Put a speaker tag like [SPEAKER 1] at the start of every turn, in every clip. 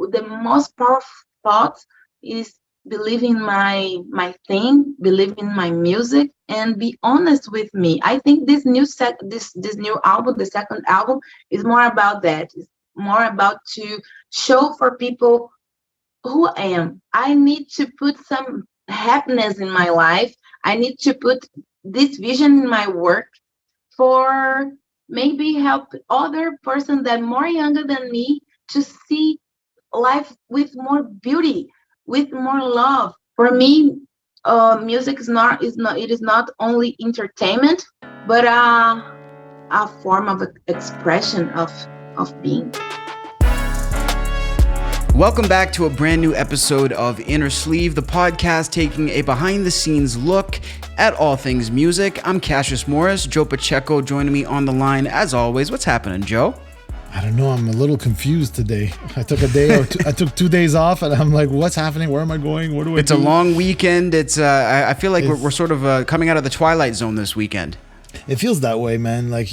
[SPEAKER 1] the most powerful thought is believe in my thing, believe in my music, and be honest with me. I think this new album, the second album, is more about that. It's more about to show for people who I am. I need to put some happiness in my life. I need to put this vision in my work for maybe help other person that more younger than me to see life with more beauty, with more love. For me, music is not only entertainment, but a form of expression of being.
[SPEAKER 2] Welcome back to a brand new episode of Innersleeve, the podcast taking a behind-the-scenes look at all things music. I'm Cassius Morris, Joe Pacheco joining me on the line as always. What's happening, Joe?
[SPEAKER 3] I don't know. I'm a little confused today. I took a day or I took 2 days off, and I'm like, what's happening? Where am I going? What do I do?
[SPEAKER 2] It's a long weekend. It's I feel like we're sort of coming out of the twilight zone this weekend.
[SPEAKER 3] It feels that way, man. Like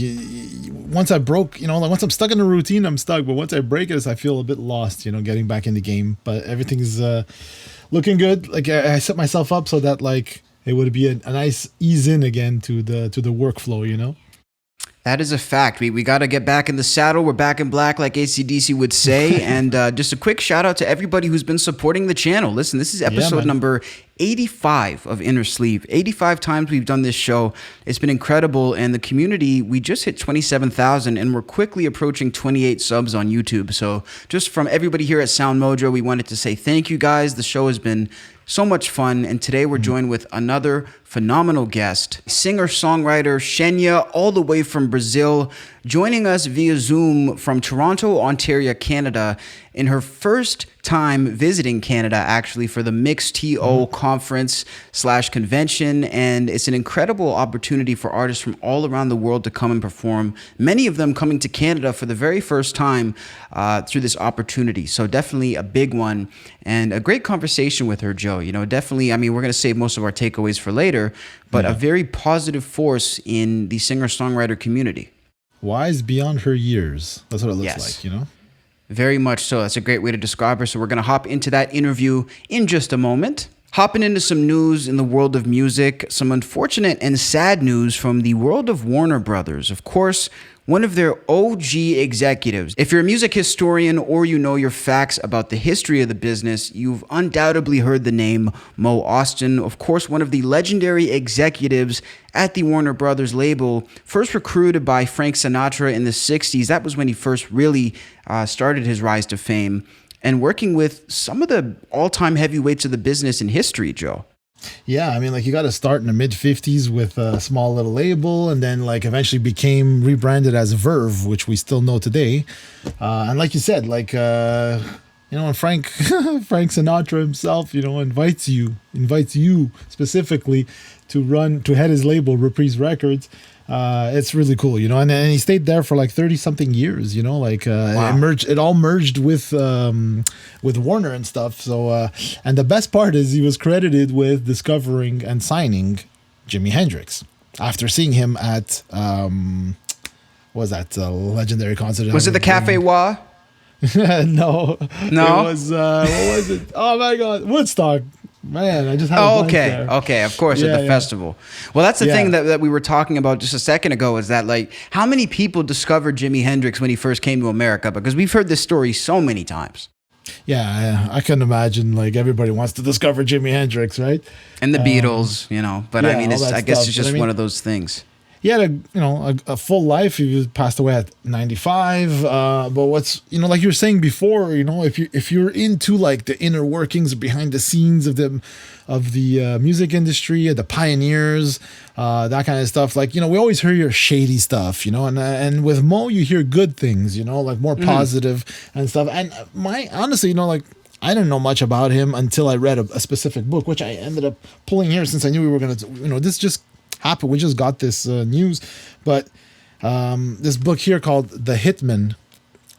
[SPEAKER 3] once I broke, like once I'm stuck in a routine, I'm stuck. But once I break it, I feel a bit lost, getting back in the game. But everything's looking good. Like I set myself up so that like it would be a nice ease in again to the workflow,
[SPEAKER 2] That is a fact. We got to get back in the saddle. We're back in black, like AC/DC would say. And just a quick shout out to everybody who's been supporting the channel. Listen, this is episode number 85 of Innersleeve. 85 times we've done this show. It's been incredible. And the community, we just hit 27,000 and we're quickly approaching 28 subs on YouTube. So just from everybody here at SoundMojo, we wanted to say thank you guys. The show has been so much fun. And today we're joined with another phenomenal guest, singer-songwriter Xenia, all the way from Brazil, joining us via Zoom from Toronto, Ontario, Canada, in her first time visiting Canada, actually, for the Mix.to conference / convention. And it's an incredible opportunity for artists from all around the world to come and perform, many of them coming to Canada for the very first time through this opportunity. So definitely a big one and a great conversation with her, Joe. Definitely, I mean, we're going to save most of our takeaways for later, but a very positive force in the singer-songwriter community.
[SPEAKER 3] Wise beyond her years. That's what it looks like,
[SPEAKER 2] Very much so. That's a great way to describe her. So we're going to hop into that interview in just a moment. Hopping into some news in the world of music, some unfortunate and sad news from the world of Warner Brothers. Of course, one of their OG executives. If you're a music historian or you know your facts about the history of the business, you've undoubtedly heard the name Mo Ostin. Of course, one of the legendary executives at the Warner Brothers label, first recruited by Frank Sinatra in the 60s. That was when he first really started his rise to fame, and working with some of the all-time heavyweights of the business in history, Joe.
[SPEAKER 3] Yeah, I mean, like you got to start in the mid 50s with a small little label, and then like eventually became rebranded as Verve, which we still know today. And like you said, like when Frank Sinatra himself, invites you specifically to head his label, Reprise Records. It's really cool, and he stayed there for like 30 something years, wow. It all merged with Warner and stuff. So, and the best part is he was credited with discovering and signing Jimi Hendrix after seeing him at, what was that legendary concert?
[SPEAKER 2] Was it the Cafe Wa?
[SPEAKER 3] No. It was, what was it? Oh my God, Woodstock. Man, I just had
[SPEAKER 2] okay, of course, at the festival. Well, that's the thing that we were talking about just a second ago, is that like how many people discovered Jimi Hendrix when he first came to America? Because we've heard this story so many times.
[SPEAKER 3] Yeah, I can imagine like everybody wants to discover Jimi Hendrix, right?
[SPEAKER 2] And the Beatles, but I mean, I guess it's just one of those things.
[SPEAKER 3] He had a full life. He passed away at 95. But what's like you were saying before, if you're into like the inner workings behind the scenes of the music industry, the pioneers, that kind of stuff. Like we always hear your shady stuff, and with Mo you hear good things, like more positive and stuff. And honestly, like I didn't know much about him until I read a specific book, which I ended up pulling here since I knew we were gonna, this just happened. We just got this news, but this book here called The Hitman,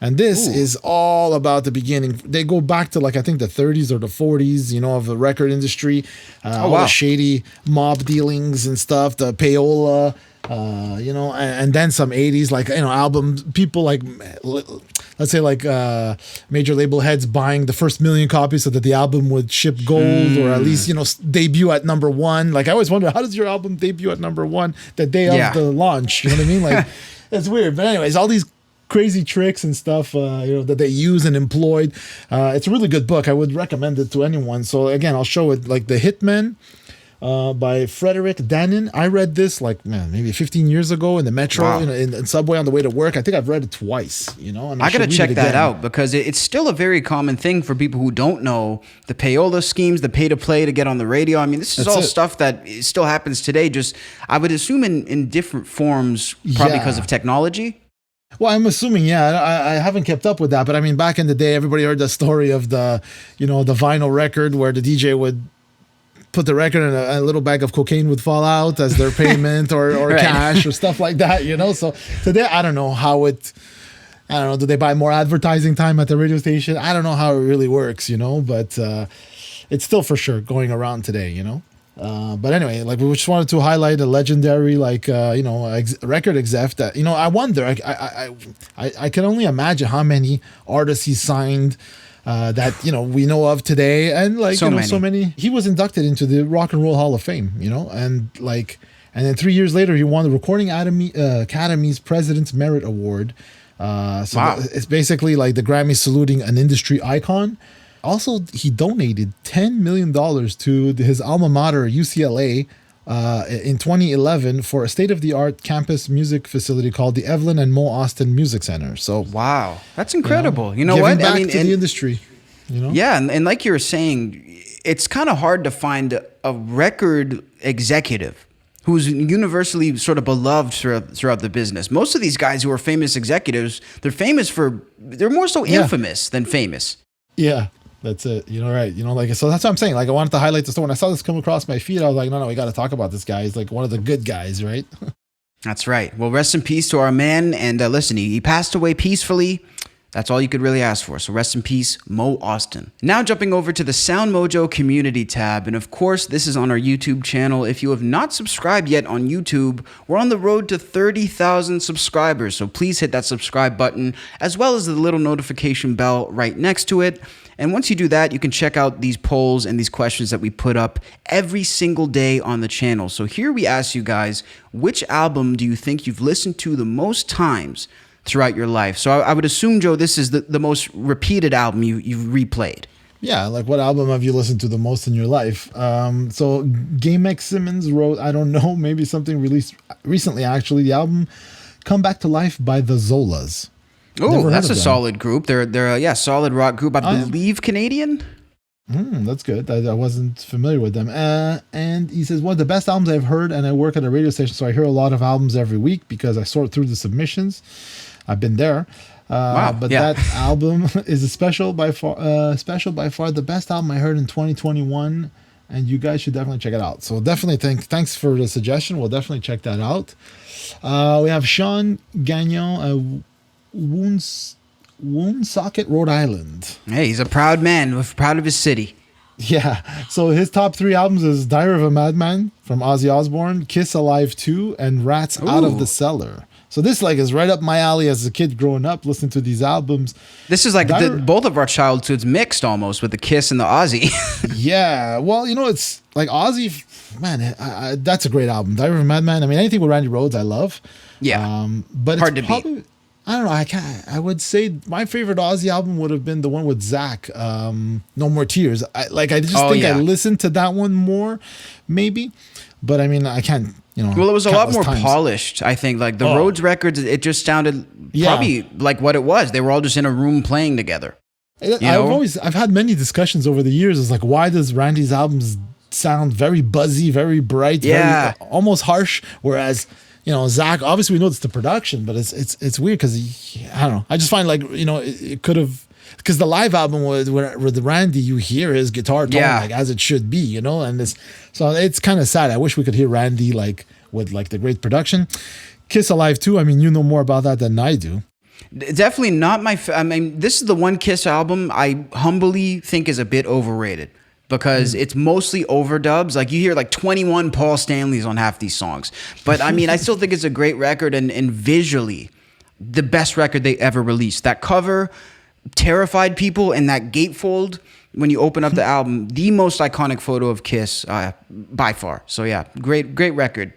[SPEAKER 3] and this is all about the beginning. They go back to like I think the 30s or the 40s, of the record industry, all the shady mob dealings and stuff, the payola, and then some 80s, like, albums, people like, let's say like major label heads buying the first million copies so that the album would ship gold or at least, debut at number one. Like, I always wonder, how does your album debut at number one the day of the launch? You know what I mean? Like, it's weird. But anyways, all these crazy tricks and stuff, that they use and employed. It's a really good book. I would recommend it to anyone. So again, I'll show it, like The Hitman, by Frederick Danin. I read this maybe 15 years ago in the metro, in subway on the way to work. I think I've read it twice, and
[SPEAKER 2] I gotta check that out because it's still a very common thing for people who don't know the payola schemes, the pay to play to get on the radio. I mean, this is stuff that still happens today. Just, I would assume in different forms, probably because of technology.
[SPEAKER 3] Well, I'm assuming, I haven't kept up with that, but I mean, back in the day, everybody heard the story of the vinyl record where the DJ would put the record and a little bag of cocaine would fall out as their payment or right. Cash or stuff like that, So today, I don't know, do they buy more advertising time at the radio station? I don't know how it really works, but it's still for sure going around today, But anyway, like, we just wanted to highlight a legendary, record exec that, I wonder, I can only imagine how many artists he signed that we know of today, and so many. He was inducted into the Rock and Roll Hall of Fame, and then 3 years later he won the Recording Academy's President's Merit Award. Wow. It's basically like the Grammy saluting an industry icon. Also, he donated $10 million to his alma mater, UCLA, in 2011 for a state-of-the-art campus music facility called the Evelyn and Mo Ostin Music Center. So,
[SPEAKER 2] wow, that's incredible. You know
[SPEAKER 3] what?
[SPEAKER 2] Back
[SPEAKER 3] to the industry.
[SPEAKER 2] Yeah, and like you were saying, it's kind of hard to find a record executive who's universally sort of beloved throughout the business. Most of these guys who are famous executives, they're more so infamous than famous.
[SPEAKER 3] Yeah. That's it. Right. So that's what I'm saying. Like, I wanted to highlight this. When I saw this come across my feed, I was like, no, we got to talk about this guy. He's like one of the good guys, right?
[SPEAKER 2] That's right. Well, rest in peace to our man. And listen, he passed away peacefully. That's all you could really ask for. So rest in peace, Mo Ostin. Now jumping over to the SoundMojo Community tab. And of course, this is on our YouTube channel. If you have not subscribed yet on YouTube, we're on the road to 30,000 subscribers. So please hit that subscribe button, as well as the little notification bell right next to it. And once you do that, you can check out these polls and these questions that we put up every single day on the channel. So here we ask you guys, which album do you think you've listened to the most times throughout your life? So I would assume, Joe, this is the most repeated album you've replayed.
[SPEAKER 3] Yeah, like, what album have you listened to the most in your life? So Game X Simmons wrote, I don't know, maybe something released recently, actually, the album Come Back to Life by the Zolas.
[SPEAKER 2] Oh, that's a solid group. They're a solid rock group. I believe Canadian.
[SPEAKER 3] That's good. I wasn't familiar with them. And he says, one of the best albums I've heard, and I work at a radio station, so I hear a lot of albums every week because I sort through the submissions. I've been there. That album is special by far the best album I heard in 2021, and you guys should definitely check it out. So definitely thanks for the suggestion. We'll definitely check that out. We have Sean Gagnon, Woonsocket, Rhode Island.
[SPEAKER 2] Hey, he's a proud man, proud of his city.
[SPEAKER 3] Yeah. So his top 3 albums is Diary of a Madman from Ozzy Osbourne, Kiss Alive 2, and Rats Out of the Cellar. So this is right up my alley as a kid growing up, listening to these albums.
[SPEAKER 2] This is like both of our childhoods mixed almost with the Kiss and the Ozzy.
[SPEAKER 3] Yeah. Well, it's like Ozzy, man, that's a great album. Diary of a Madman. I mean, anything with Randy Rhoads, I love.
[SPEAKER 2] Yeah.
[SPEAKER 3] But
[SPEAKER 2] hard
[SPEAKER 3] it's
[SPEAKER 2] to beat.
[SPEAKER 3] I don't know. I would say my favorite Ozzy album would have been the one with Zach, No More Tears. I listened to that one more, maybe. But I mean, I can't,
[SPEAKER 2] Well, it was a lot more polished, I think. Like the Rhodes records, it just sounded probably like what it was. They were all just in a room playing together.
[SPEAKER 3] I've had many discussions over the years. It's like, why does Randy's albums sound very buzzy, very bright, very, almost harsh, whereas Zach, obviously we know it's the production, but it's weird because I don't know. I just find it could have, because the live album was with Randy, you hear his guitar tone as it should be, and so it's kind of sad. I wish we could hear Randy with the great production. Kiss Alive 2, I mean, you know more about that than I do.
[SPEAKER 2] Definitely not I mean, this is the one Kiss album I humbly think is a bit overrated. because it's mostly overdubs. Like you hear like 21 Paul Stanleys on half these songs. But I mean, I still think it's a great record, and visually the best record they ever released. That cover terrified people, and that gatefold when you open up the album, the most iconic photo of Kiss by far. So yeah, great record.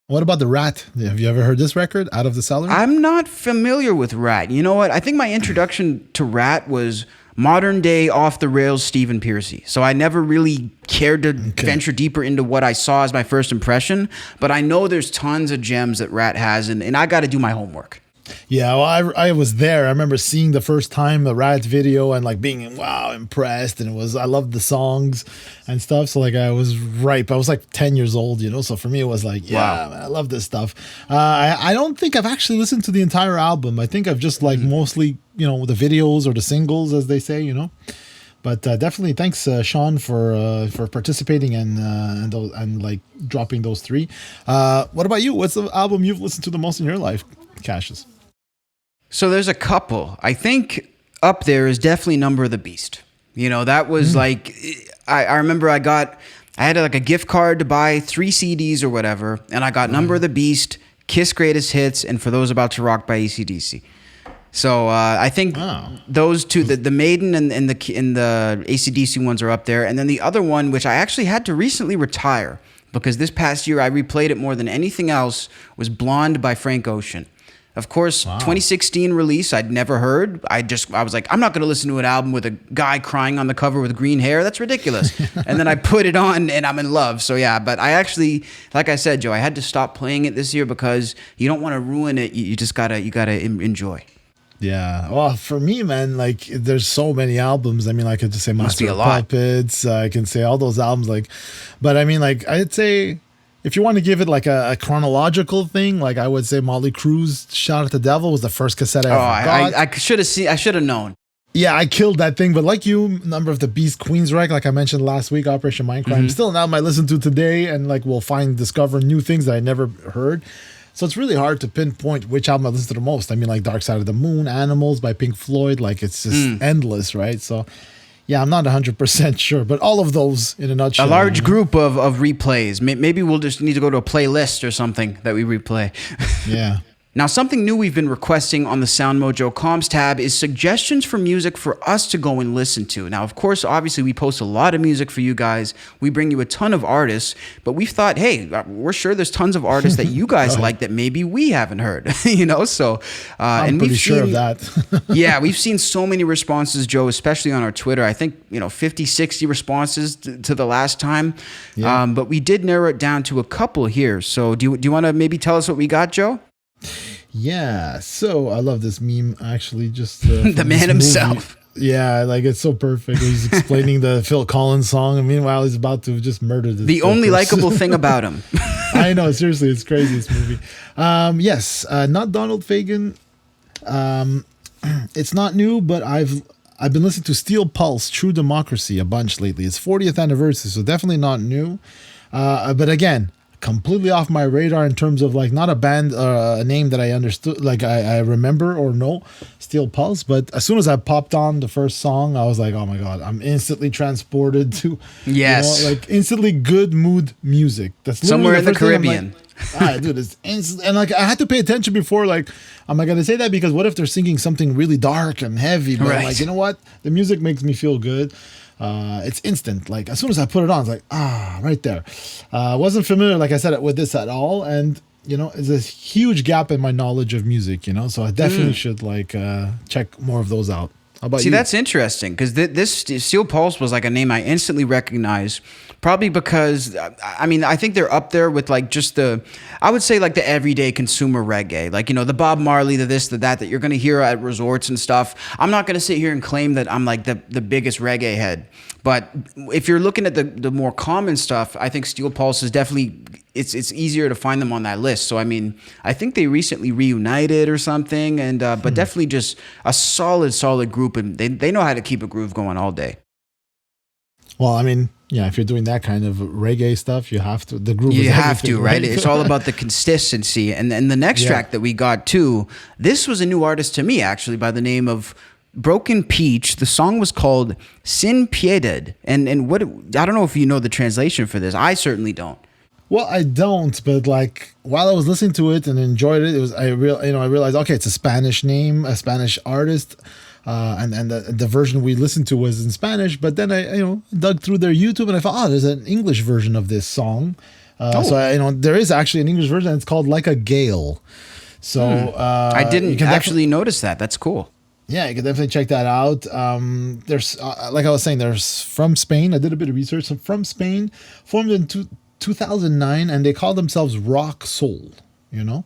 [SPEAKER 3] What about the Rat? Have you ever heard this record, Out of the Cellar?
[SPEAKER 2] I'm not familiar with Rat. You know what? I think my introduction to Rat was modern day off the rails Stephen Pearcy. So I never really cared to venture deeper into what I saw as my first impression. But I know there's tons of gems that Rat has, and I got to do my homework.
[SPEAKER 3] Yeah, well, I was there. I remember seeing the first time the Rat video and like being impressed, and I loved the songs and stuff. So like I was ripe. I was like 10 years old, you know. So for me it was like, man, I love this stuff. I don't think I've actually listened to the entire album. I think I've just like mostly, you know, the videos or the singles, as they say, you know. But definitely thanks, Sean, for participating and like dropping those three. What about you? What's the album you've listened to the most in your life, Cassius?
[SPEAKER 2] So there's a couple. I think up there is definitely Number of the Beast. You know, that was like, I remember I had like a gift card to buy 3 CDs or whatever, and I got Number of the Beast, Kiss Greatest Hits, and For Those About to Rock by AC/DC. So I think those two, the Maiden and the AC/DC ones are up there. And then the other one, which I actually had to recently retire because this past year I replayed it more than anything else, was Blonde by Frank Ocean. Of course, 2016 release, I'd never heard. I was like, I'm not going to listen to an album with a guy crying on the cover with green hair. That's ridiculous. And then I put it on and I'm in love. So yeah, but I actually, like I said, Joe, I had to stop playing it this year because you don't want to ruin it. You just gotta enjoy.
[SPEAKER 3] Yeah. Well, for me, man, like there's so many albums. I mean, I could just say Master of Puppets. I can say all those albums. Like, but I mean, like I'd say, if you want to give it like a chronological thing, like I would say Motley Crue's "Shout at the Devil" was the first cassette I ever got.
[SPEAKER 2] I should have known.
[SPEAKER 3] Yeah, I killed that thing. But like you, Number of the Beast, Queensryche, like I mentioned last week, Operation Mindcrime, still an album I listen to today, and like we'll discover new things that I never heard. So it's really hard to pinpoint which album I listen to the most. I mean, like Dark Side of the Moon, Animals by Pink Floyd, like it's just endless, right? So yeah, I'm not 100% sure, but all of those in a nutshell.
[SPEAKER 2] A large group of replays. Maybe we'll just need to go to a playlist or something that we replay.
[SPEAKER 3] Yeah.
[SPEAKER 2] Now, something new we've been requesting on the SoundMojo Comms tab is suggestions for music for us to go and listen to. Now, of course, obviously, we post a lot of music for you guys. We bring you a ton of artists, but we've thought, hey, we're sure there's tons of artists that you guys like that maybe we haven't heard, you know? So,
[SPEAKER 3] I'm pretty sure of that.
[SPEAKER 2] Yeah, we've seen so many responses, Joe, especially on our Twitter. I think, 50, 60 responses to the last time. Yeah. But we did narrow it down to a couple here. So do you want to maybe tell us what we got, Joe?
[SPEAKER 3] Yeah, so I love this meme actually. Just
[SPEAKER 2] the man himself.
[SPEAKER 3] Yeah, like it's so perfect. He's explaining the Phil Collins song, and meanwhile he's about to just murder
[SPEAKER 2] the only likable thing about him.
[SPEAKER 3] I know, seriously, it's crazy, this movie. Yes, not Donald Fagen. It's not new, but I've been listening to Steel Pulse, True Democracy a bunch lately. It's 40th anniversary, so definitely not new. But again, completely off my radar in terms of like not a band, a name that I understood, like I remember or know, Steel Pulse. But as soon as I popped on the first song, I was like, oh my God, I'm instantly transported to, like instantly good mood music. That's
[SPEAKER 2] somewhere in the Caribbean.
[SPEAKER 3] Dude, it's instant. And like I had to pay attention before, like, am I going to say that? Because what if they're singing something really dark and heavy? But like, you know what? The music makes me feel good. It's instant. Like as soon as I put it on, it's like, right there. Wasn't familiar, like I said, with this at all. And, it's a huge gap in my knowledge of music, so I definitely should like check more of those out. How about you?
[SPEAKER 2] That's interesting because this Steel Pulse was like a name I instantly recognized. Probably because, I think they're up there with like just I would say like the everyday consumer reggae. Like, the Bob Marley, the this, the that you're going to hear at resorts and stuff. I'm not going to sit here and claim that I'm like the biggest reggae head. But if you're looking at the more common stuff, I think Steel Pulse is definitely, it's easier to find them on that list. So, I think they recently reunited or something. And but definitely just a solid group. And they know how to keep a groove going all day.
[SPEAKER 3] Well, yeah, if you're doing that kind of reggae stuff, you have to. The groove.
[SPEAKER 2] You have to, right? It's all about the consistency. And the next track that we got too, this was a new artist to me actually by the name of Broken Peach. The song was called Sin Piedad. And what, I don't know if you know the translation for this. I certainly don't.
[SPEAKER 3] Well, I don't, but like while I was listening to it and enjoyed it, I realized, okay, it's a Spanish name, a Spanish artist, and the version we listened to was in Spanish. But then I dug through their YouTube and I thought, there's an English version of this song. So there is actually an English version. And it's called Like a Gale. So
[SPEAKER 2] I didn't actually notice that. That's cool.
[SPEAKER 3] Yeah, you can definitely check that out. There's like I was saying, there's from Spain. I did a bit of research. So from Spain, formed in 2009, and they call themselves Rock Soul. Like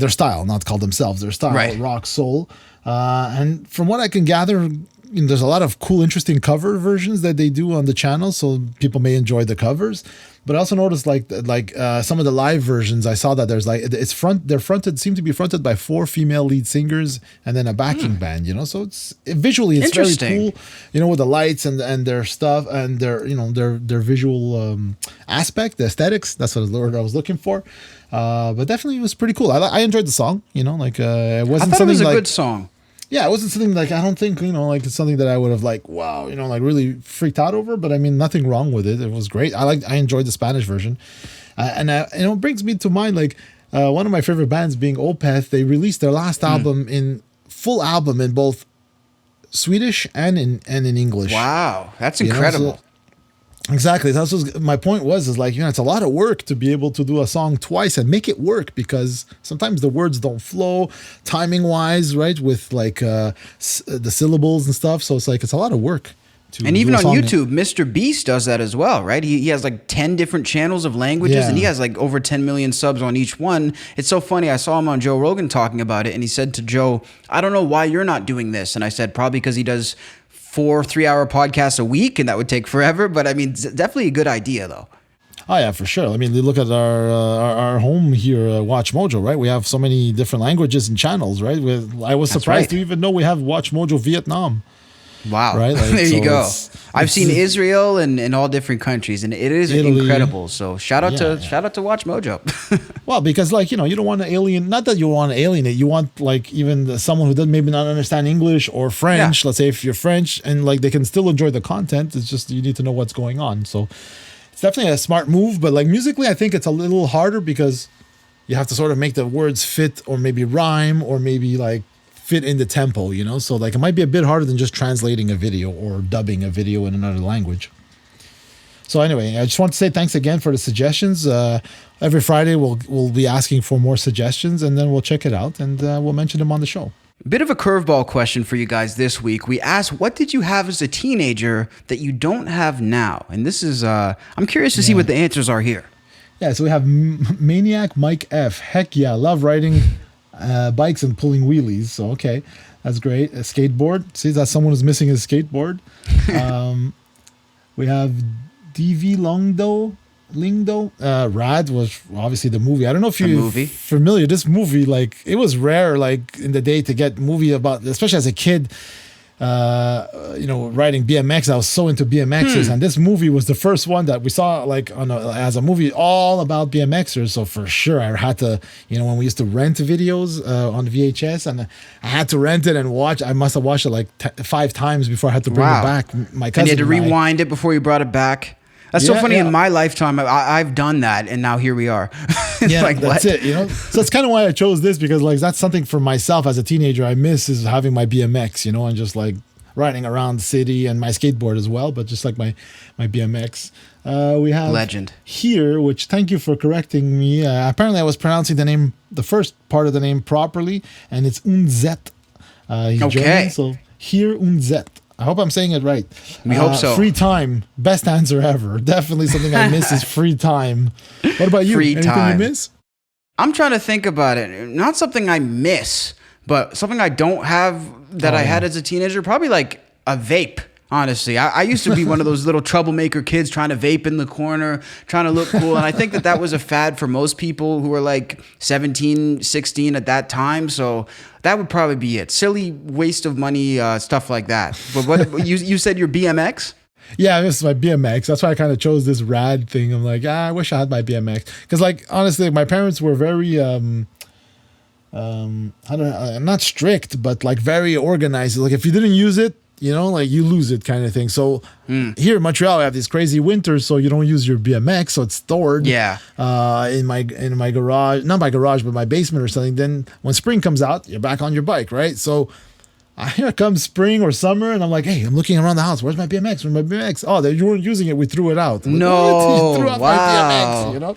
[SPEAKER 3] their style, not called themselves. Their style, right. Rock Soul. And from what I can gather, there's a lot of cool, interesting cover versions that they do on the channel, so people may enjoy the covers. But I also noticed like some of the live versions. I saw that there's seem to be fronted by 4 female lead singers and then a backing band. So it's visually it's very cool. With the lights and their stuff and their visual aspect, the aesthetics. That's what I was looking for. But definitely it was pretty cool. I enjoyed the song. It wasn't something
[SPEAKER 2] it was a good song.
[SPEAKER 3] Yeah, it wasn't something like, I don't think, like it's something that I would have like, wow, like really freaked out over. But I mean, nothing wrong with it. It was great. I enjoyed the Spanish version. It brings me to mind, like one of my favorite bands being Opeth. They released their last album in both Swedish and in English.
[SPEAKER 2] Wow, that's incredible.
[SPEAKER 3] Exactly. That's what my point was like, it's a lot of work to be able to do a song twice and make it work, because sometimes the words don't flow timing wise, right? With like the syllables and stuff. So it's like, it's a lot of work.
[SPEAKER 2] And even on YouTube, Mr. Beast does that as well, right? He has like 10 different channels of languages, and he has like over 10 million subs on each one. It's so funny. I saw him on Joe Rogan talking about it, and he said to Joe, I don't know why you're not doing this. And I said, probably because he does 4 3-hour podcasts a week, and that would take forever. But I mean, definitely a good idea, though.
[SPEAKER 3] Oh yeah, for sure. I mean, look at our home here, Watch Mojo, right? We have so many different languages and channels, right? I was surprised to even know we have Watch Mojo Vietnam.
[SPEAKER 2] Wow.
[SPEAKER 3] Right? Like,
[SPEAKER 2] there you go. I've seen Israel and all different countries, and it is Italy. Incredible. So shout out to Watch Mojo.
[SPEAKER 3] Well, because like, you don't want to not that you want to alienate, you want like even someone who doesn't maybe not understand English or French, let's say if you're French, and like they can still enjoy the content. It's just you need to know what's going on. So it's definitely a smart move, but like musically I think it's a little harder because you have to sort of make the words fit or maybe rhyme or maybe like fit in the tempo, so like it might be a bit harder than just translating a video or dubbing a video in another language. So anyway, I just want to say thanks again for the suggestions. Every Friday we'll be asking for more suggestions, and then we'll check it out and we'll mention them on the show.
[SPEAKER 2] Bit of a curveball question for you guys this week. We asked, what did you have as a teenager that you don't have now? And this is I'm curious to see what the answers are here.
[SPEAKER 3] Yeah, so we have Maniac Mike F. Heck yeah, love riding bikes and pulling wheelies. So okay, that's great. A skateboard. See, that's someone who's missing his skateboard. We have DV Lingdo. Rad was obviously the movie. I don't know if you're familiar. This movie, like, it was rare, like in the day, to get movie about, especially as a kid. Riding BMX. I was so into BMXers, and this movie was the first one that we saw like as a movie all about BMXers. So for sure, I had to, when we used to rent videos on VHS, and I had to rent it and watch. I must have watched it like 5 times before I had to bring it back. My cousin,
[SPEAKER 2] and you had to rewind it before you brought it back. That's so funny. In my lifetime, I've done that, and now here we are.
[SPEAKER 3] Yeah,
[SPEAKER 2] like,
[SPEAKER 3] that's it. So that's kind of why I chose this, because like that's something for myself as a teenager I miss, is having my BMX, and just like riding around the city, and my skateboard as well, but just like my BMX. We have
[SPEAKER 2] Legend
[SPEAKER 3] here, which thank you for correcting me. Apparently, I was pronouncing the first part of the name properly, and it's Unzet. He's German, so here Unzet. I hope I'm saying it right.
[SPEAKER 2] We hope so.
[SPEAKER 3] Free time. Best answer ever. Definitely something I miss is free time. What about you? Anything you miss?
[SPEAKER 2] I'm trying to think about it. Not something I miss, but something I don't have that I had as a teenager. Probably like a vape. Honestly, I used to be one of those little troublemaker kids trying to vape in the corner, trying to look cool. And I think that was a fad for most people who were like 17, 16 at that time. So that would probably be it. Silly waste of money, stuff like that. But what you said your BMX?
[SPEAKER 3] Yeah, this is my BMX. That's why I kind of chose this rad thing. I'm like, I wish I had my BMX. Because like, honestly, my parents were very... I don't know, not strict, but like very organized. Like if you didn't use it, you know, like you lose it kind of thing. So here in Montreal, we have these crazy winters, so you don't use your BMX, so it's stored.
[SPEAKER 2] Yeah.
[SPEAKER 3] In my garage, not my garage, but my basement or something. Then when spring comes out, you're back on your bike, right? So here comes spring or summer, and I'm like, hey, I'm looking around the house. Where's my BMX? Where's my BMX? Oh, you weren't using it. We threw it out. I'm like,
[SPEAKER 2] no,
[SPEAKER 3] you threw out my BMX, you know.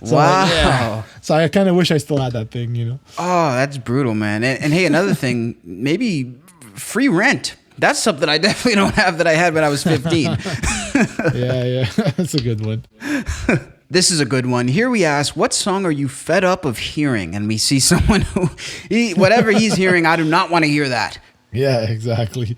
[SPEAKER 3] So
[SPEAKER 2] wow.
[SPEAKER 3] Yeah. So I kind of wish I still had that thing, you know.
[SPEAKER 2] Oh, that's brutal, man. And hey, another thing, maybe free rent. That's something I definitely don't have that I had when I was 15.
[SPEAKER 3] Yeah. That's a good one.
[SPEAKER 2] This is a good one. Here we ask, what song are you fed up of hearing? And we see someone who, whatever he's hearing, I do not want to hear that.
[SPEAKER 3] Yeah, exactly.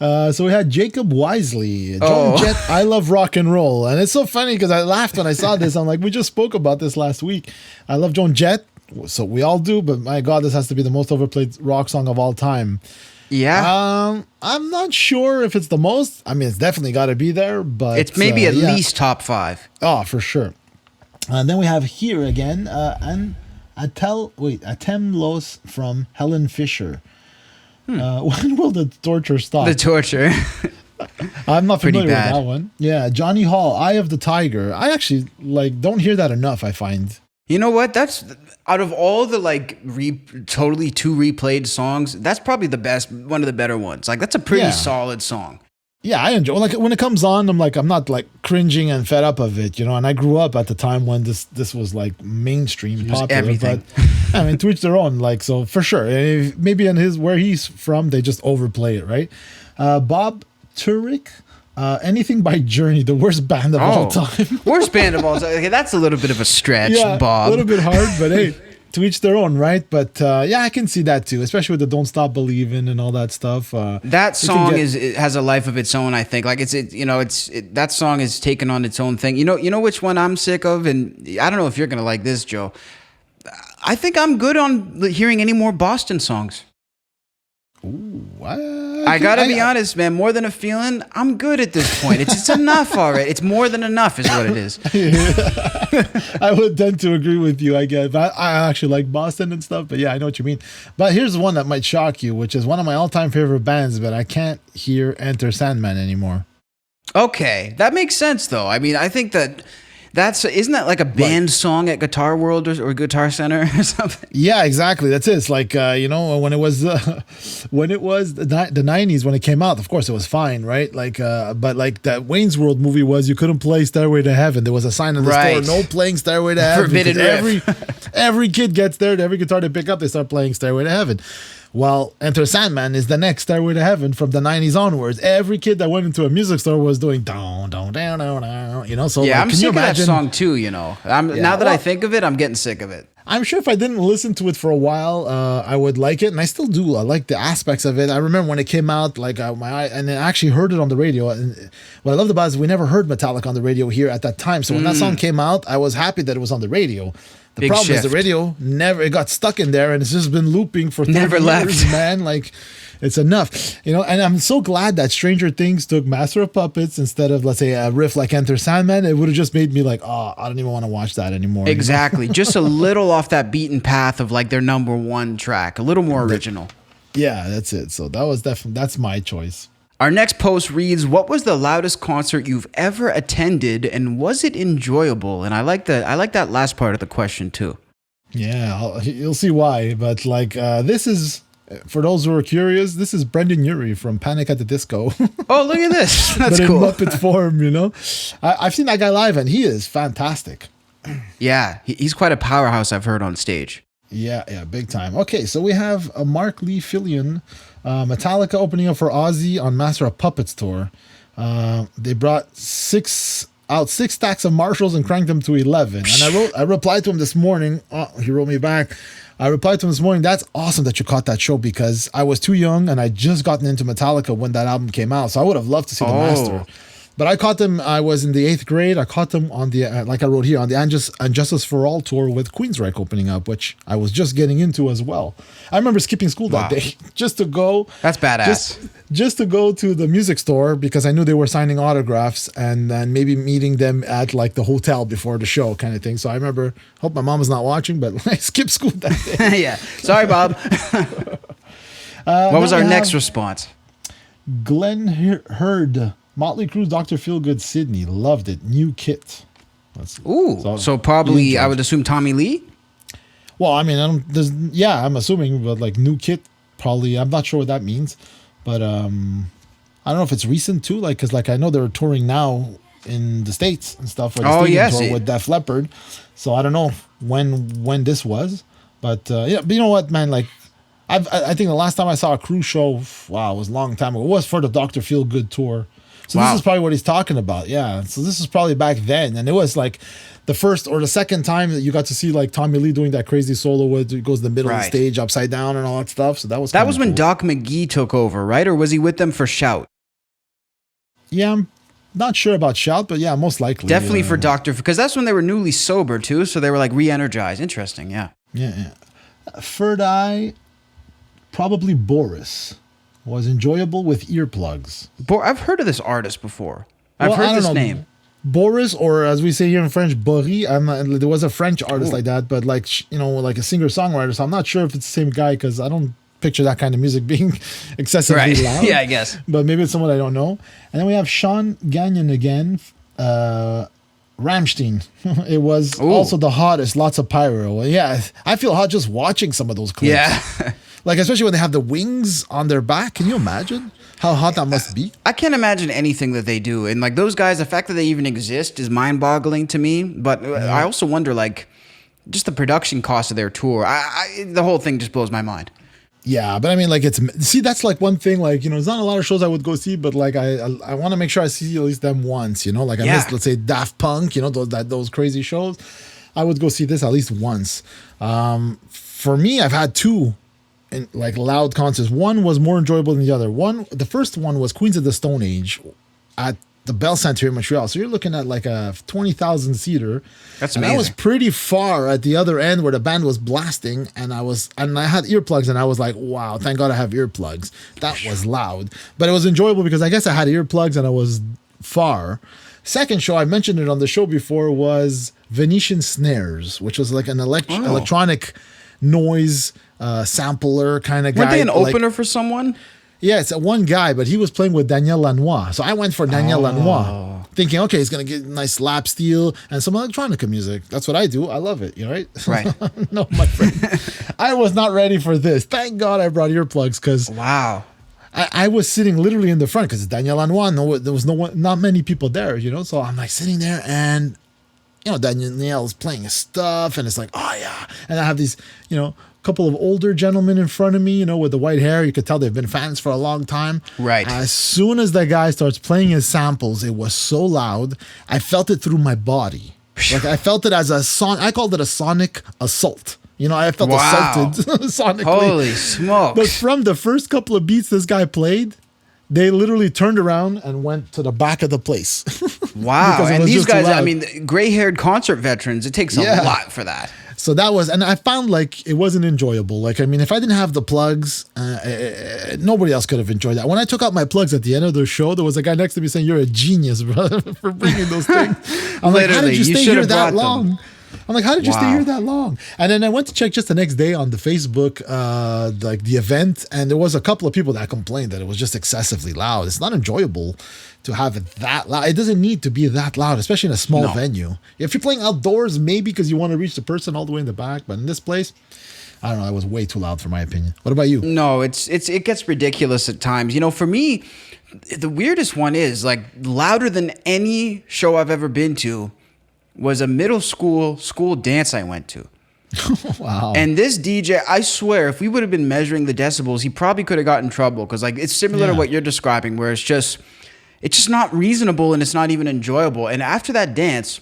[SPEAKER 3] So we had Jacob Wisely. Joan Jett, I love rock and roll. And it's so funny because I laughed when I saw this. I'm like, we just spoke about this last week. I love Joan Jett. So we all do. But my God, this has to be the most overplayed rock song of all time.
[SPEAKER 2] Yeah.
[SPEAKER 3] I'm not sure if it's the most. I mean, it's definitely got to be there. But
[SPEAKER 2] it's maybe at least top 5.
[SPEAKER 3] Oh, for sure. And then we have here again, Atem Los from Helen Fisher. When will the torture stop?
[SPEAKER 2] The torture.
[SPEAKER 3] I'm not familiar with that one. Yeah, Johnny Hall, Eye of the Tiger. I actually don't hear that enough, I find.
[SPEAKER 2] You know what? That's out of all the totally too replayed songs, that's probably the best, one of the better ones. Like that's a pretty solid song. Yeah,
[SPEAKER 3] I enjoy. Like when it comes on, I'm not like cringing and fed up of it, you know. And I grew up at the time when this was like mainstream popular.
[SPEAKER 2] Everything.
[SPEAKER 3] But I mean, to each their own. Like so, for sure. Maybe in where he's from, they just overplay it, right? Bob Turek, anything by Journey, the worst band of all time.
[SPEAKER 2] Worst band of all time. Okay, that's a little bit of a stretch, Bob.
[SPEAKER 3] A little bit hard, but hey. To each their own, right? But I can see that too, especially with the "Don't Stop Believing" and all that stuff.
[SPEAKER 2] That song it has a life of its own. I think, that song is taken on its own thing. You know which one I'm sick of, and I don't know if you're gonna like this, Joe. I think I'm good on hearing any more Boston songs.
[SPEAKER 3] Ooh,
[SPEAKER 2] I gotta be honest, man. More Than a Feeling, I'm good at this point. It's enough already. It's more than enough, is what it is.
[SPEAKER 3] I would tend to agree with you, I guess. I actually like Boston and stuff, but yeah, I know what you mean. But here's one that might shock you, which is one of my all-time favorite bands, but I can't hear Enter Sandman anymore.
[SPEAKER 2] Okay, that makes sense, though. I mean, I think isn't that like a band song at Guitar World or Guitar Center or something?
[SPEAKER 3] Yeah, exactly. That's it. It's like when it was the 90s when it came out. Of course, it was fine, right? But like that Wayne's World movie was, you couldn't play Stairway to Heaven. There was a sign on the store, no playing Stairway to Heaven.
[SPEAKER 2] Forbidden riff.
[SPEAKER 3] Every kid gets there. Every guitar they pick up, they start playing Stairway to Heaven. Well, Enter Sandman is the next Stairway to Heaven from the 90s onwards. Every kid that went into a music store was doing down, down, down, down, down, you know? So
[SPEAKER 2] yeah, I'm sick of that song too, you know? Now that I think of it, I'm getting sick of it.
[SPEAKER 3] I'm sure if I didn't listen to it for a while, I would like it, and I still do. I like the aspects of it. I remember when it came out, and I actually heard it on the radio. And what I loved about it is we never heard Metallica on the radio here at that time. So when that song came out, I was happy that it was on the radio. The
[SPEAKER 2] Big
[SPEAKER 3] problem
[SPEAKER 2] shift.
[SPEAKER 3] is the radio it got stuck in there, and it's just been looping for 30
[SPEAKER 2] Never
[SPEAKER 3] years,
[SPEAKER 2] left.
[SPEAKER 3] man. Like, it's enough, you know. And I'm so glad that Stranger Things took Master of Puppets instead of, let's say, a riff like Enter Sandman. It would have just made me like, I don't even want to watch that anymore.
[SPEAKER 2] Exactly. Just a little off that beaten path of like their number one track, a little more original.
[SPEAKER 3] Yeah, that's it. So that's my choice.
[SPEAKER 2] Our next post reads, what was the loudest concert you've ever attended, and was it enjoyable? And I like that last part of the question too.
[SPEAKER 3] Yeah, you'll see why. But this is, for those who are curious, this is Brendan Urie from Panic at the Disco.
[SPEAKER 2] Oh, look at this. That's
[SPEAKER 3] but
[SPEAKER 2] cool.
[SPEAKER 3] But in Muppet form, you know. I've seen that guy live, and he is fantastic.
[SPEAKER 2] Yeah, he's quite a powerhouse, I've heard, on stage.
[SPEAKER 3] Yeah, big time. Okay, so we have a Mark Lee Fillion, Metallica opening up for Ozzy on Master of Puppets tour. They brought six stacks of Marshalls and cranked them to 11. And I replied to him this morning. Oh, he wrote me back. I replied to him this morning, that's awesome that you caught that show, because I was too young and I just gotten into Metallica when that album came out. So I would have loved to see the Master. But I caught them. I was in the 8th grade. I caught them on the like I wrote here on the Injustice for All tour with Queensryche opening up, which I was just getting into as well. I remember skipping school that day just to go.
[SPEAKER 2] That's badass.
[SPEAKER 3] Just to go to the music store because I knew they were signing autographs, and then maybe meeting them at like the hotel before the show, kind of thing. So I remember. Hope my mom is not watching, but I skipped school that day.
[SPEAKER 2] Yeah. Sorry, Bob. What was our next response?
[SPEAKER 3] Glenn Hurd. Motley Crue's Dr. Feelgood Sydney. Loved it. New kit.
[SPEAKER 2] Ooh. So probably, I would assume Tommy Lee?
[SPEAKER 3] Well, I mean, I'm assuming, but like new kit, probably. I'm not sure what that means. But I don't know if it's recent too. Like, because like I know they're touring now in the States and stuff. Tour with Def Leppard. So I don't know when this was. But yeah, but you know what, man? Like, I think the last time I saw a Crue show, wow, it was a long time ago. It was for the Dr. Feelgood tour. So this is probably what he's talking about. Yeah. So this is probably back then. And it was like the first or the second time that you got to see like Tommy Lee doing that crazy solo where it goes in the middle of the stage upside down and all that stuff. So that was
[SPEAKER 2] when Doc McGee took over, right? Or was he with them for Shout?
[SPEAKER 3] Yeah, I'm not sure about Shout, but yeah, most likely.
[SPEAKER 2] Definitely for Dr. Because that's when they were newly sober too. So they were like re-energized. Interesting. Yeah.
[SPEAKER 3] Yeah. Third Eye, probably Boris. Was enjoyable with earplugs.
[SPEAKER 2] I've heard of this artist before. I've heard this name.
[SPEAKER 3] Boris, or as we say here in French, Boris. There was a French artist like that, but like like a singer-songwriter. So I'm not sure if it's the same guy because I don't picture that kind of music being excessively loud.
[SPEAKER 2] Yeah, I guess.
[SPEAKER 3] But maybe it's someone I don't know. And then we have Sean Gagnon again. Rammstein. It was also the hottest. Lots of pyro. Yeah, I feel hot just watching some of those clips.
[SPEAKER 2] Yeah.
[SPEAKER 3] Like, especially when they have the wings on their back. Can you imagine how hot that must be?
[SPEAKER 2] I can't imagine anything that they do. And, like, those guys, the fact that they even exist is mind-boggling to me. But I also wonder, like, just the production cost of their tour. The whole thing just blows my mind.
[SPEAKER 3] Yeah, but I mean, like, that's like one thing, like, there's not a lot of shows I would go see, but, like, I want to make sure I see at least them once, Like, I missed, let's say, Daft Punk, those crazy shows. I would go see this at least once. For me, I've had two like loud concerts. One was more enjoyable than the other. The first one was Queens of the Stone Age at the Bell Center in Montreal. So you're looking at like a 20,000 seater.
[SPEAKER 2] That's amazing.
[SPEAKER 3] And I was pretty far at the other end where the band was blasting, and I had earplugs, and I was like, wow, thank God I have earplugs. That was loud, but it was enjoyable because I guess I had earplugs and I was far. Second show, I mentioned it on the show before, was Venetian Snares, which was like an electronic noise sampler kind of guy.
[SPEAKER 2] Weren't they an opener for someone?
[SPEAKER 3] Yeah, it's one guy, but he was playing with Daniel Lanois. So I went for Daniel Lanois, thinking, okay, he's going to get nice lap steel and some electronica music. That's what I do. I love it, right?
[SPEAKER 2] Right.
[SPEAKER 3] No, my friend. I was not ready for this. Thank God I brought earplugs because
[SPEAKER 2] wow.
[SPEAKER 3] I was sitting literally in the front because Daniel Lanois, there was not many people there, So I'm like sitting there and, Daniel's playing his stuff and it's like, oh yeah. And I have these, couple of older gentlemen in front of me, with the white hair. You could tell they've been fans for a long time.
[SPEAKER 2] Right.
[SPEAKER 3] As soon as that guy starts playing his samples, it was so loud. I felt it through my body. Like I felt it as I called it a sonic assault. I felt assaulted sonically.
[SPEAKER 2] Holy smokes.
[SPEAKER 3] But from the first couple of beats this guy played, they literally turned around and went to the back of the place.
[SPEAKER 2] Wow. And these guys, I mean, gray-haired concert veterans, it takes a lot for that.
[SPEAKER 3] So that was, and I found like it wasn't enjoyable. Like, I mean, if I didn't have the plugs, nobody else could have enjoyed that. When I took out my plugs at the end of the show, there was a guy next to me saying, "You're a genius, brother, for bringing those things." I'm like, "How did you stay here that long?" I'm like, how did you stay here that long? And then I went to check just the next day on the Facebook, like the event, and there was a couple of people that complained that it was just excessively loud. It's not enjoyable to have it that loud. It doesn't need to be that loud, especially in a small venue. If you're playing outdoors, maybe because you want to reach the person all the way in the back, but in this place, I don't know, it was way too loud for my opinion. What about you?
[SPEAKER 2] No, it gets ridiculous at times. For me, the weirdest one is like louder than any show I've ever been to was a middle school dance I went to.
[SPEAKER 3] Wow.
[SPEAKER 2] And this DJ, I swear, if we would have been measuring the decibels, he probably could have gotten in trouble because like it's similar to what you're describing, where it's just not reasonable and it's not even enjoyable. And after that dance,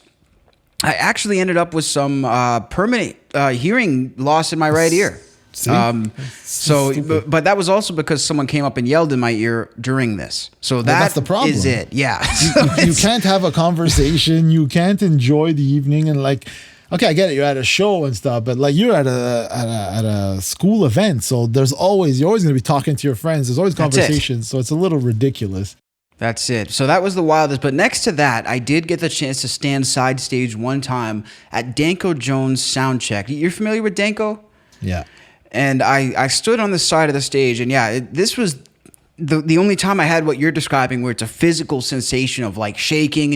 [SPEAKER 2] I actually ended up with some permanent hearing loss in my right ear. But that was also because someone came up and yelled in my ear during this. So
[SPEAKER 3] that's the problem.
[SPEAKER 2] Is it? Yeah.
[SPEAKER 3] You can't have a conversation. You can't enjoy the evening and like. Okay, I get it. You're at a show and stuff, but like you're at a school event, so you're always going to be talking to your friends. There's always conversations, so it's a little ridiculous.
[SPEAKER 2] That's it. So that was the wildest. But next to that, I did get the chance to stand side stage one time at Danko Jones' Soundcheck. You're familiar with Danko?
[SPEAKER 3] Yeah.
[SPEAKER 2] And I stood on the side of the stage, and this was the only time I had what you're describing, where it's a physical sensation of like shaking,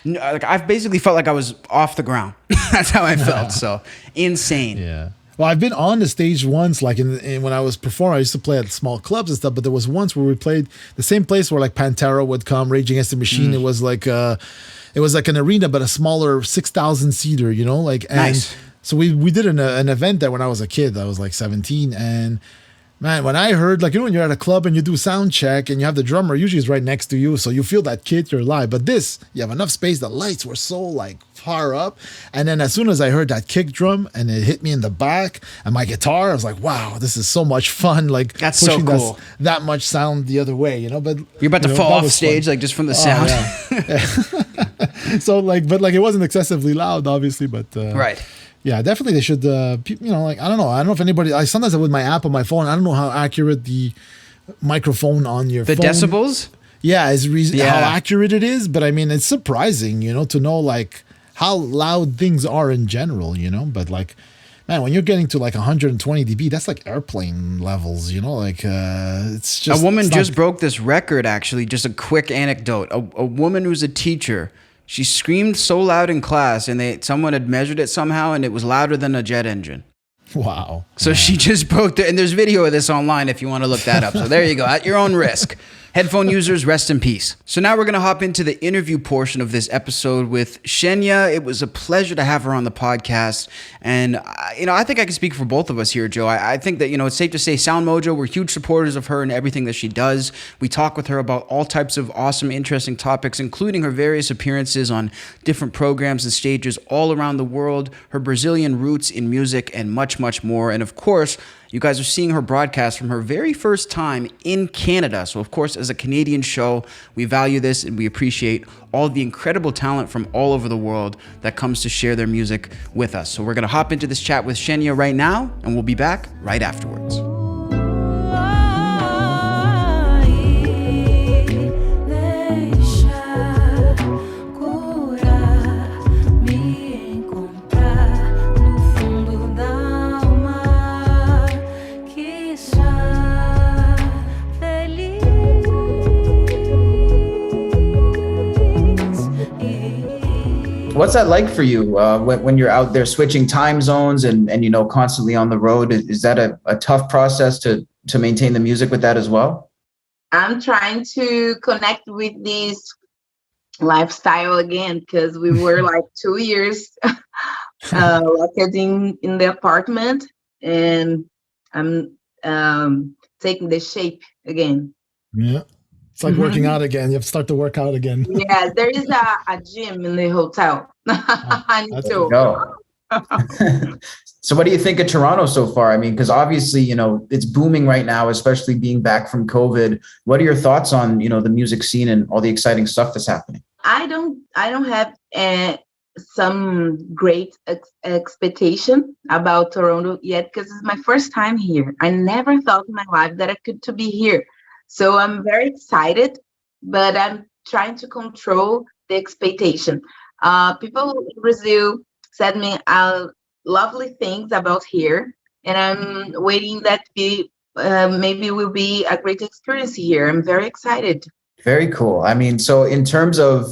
[SPEAKER 2] I basically felt like I was off the ground. That's how I felt. So insane.
[SPEAKER 3] Yeah. Well, I've been on the stage once, like when I was performing. I used to play at small clubs and stuff, but there was once where we played the same place where like Pantera would come, Rage Against the Machine. It was like an arena, but a smaller 6,000 seater.
[SPEAKER 2] Nice.
[SPEAKER 3] So we did an event there when I was a kid. I was like 17, and man, when I heard, like, when you're at a club and you do sound check and you have the drummer, usually is right next to you, so you feel that kid, you're live. But this, you have enough space. The lights were so like far up, and then as soon as I heard that kick drum and it hit me in the back and my guitar, I was like, wow, this is so much fun. Like
[SPEAKER 2] that's pushing so cool.
[SPEAKER 3] That much sound the other way, But
[SPEAKER 2] you're about to fall off stage, fun. Like just from the sound.
[SPEAKER 3] Yeah. So but it wasn't excessively loud, obviously, but
[SPEAKER 2] right.
[SPEAKER 3] Yeah, definitely they should, I don't know if anybody, sometimes with my app on my phone, I don't know how accurate the microphone on your phone.
[SPEAKER 2] The decibels?
[SPEAKER 3] Yeah, how accurate it is. But I mean, it's surprising, to know like how loud things are in general, But like, man, when you're getting to like 120 dB, that's like airplane levels, it's just.
[SPEAKER 2] A woman just broke this record, actually. Just a quick anecdote. A woman who's a teacher. She screamed so loud in class, and someone had measured it somehow, and it was louder than a jet engine.
[SPEAKER 3] Wow.
[SPEAKER 2] So she just broke and there's video of this online if you want to look that up. So there you go, at your own risk. Headphone users, rest in peace. So now we're going to hop into the interview portion of this episode with Xenia. It was a pleasure to have her on the podcast. And, I think I can speak for both of us here, Joe. I think that, it's safe to say SoundMojo, we're huge supporters of her and everything that she does. We talk with her about all types of awesome, interesting topics, including her various appearances on different programs and stages all around the world, her Brazilian roots in music, and much, much more. And of course, you guys are seeing her broadcast from her very first time in Canada. So, of course, as a Canadian show, we value this and we appreciate all the incredible talent from all over the world that comes to share their music with us. So we're going to hop into this chat with Xenia right now, and we'll be back right afterwards.
[SPEAKER 4] What's that like for you when you're out there switching time zones and constantly on the road? Is that a tough process to maintain the music with that as well?
[SPEAKER 1] I'm trying to connect with this lifestyle again, because we were like 2 years locked in the apartment, and I'm taking the shape again.
[SPEAKER 3] Yeah. It's like working out again. You have to start to work out again.
[SPEAKER 1] Yeah, there is a gym in the hotel. I need to
[SPEAKER 4] go. So what do you think of Toronto so far? I mean, because obviously, it's booming right now, especially being back from COVID. What are your thoughts on, the music scene and all the exciting stuff that's happening?
[SPEAKER 1] I don't have some great expectation about Toronto yet, because it's my first time here. I never thought in my life that I could to be here. So I'm very excited, but I'm trying to control the expectation. People in Brazil said me lovely things about here, and I'm waiting that maybe will be a great experience here. I'm very excited.
[SPEAKER 4] Very cool. I mean, so in terms of,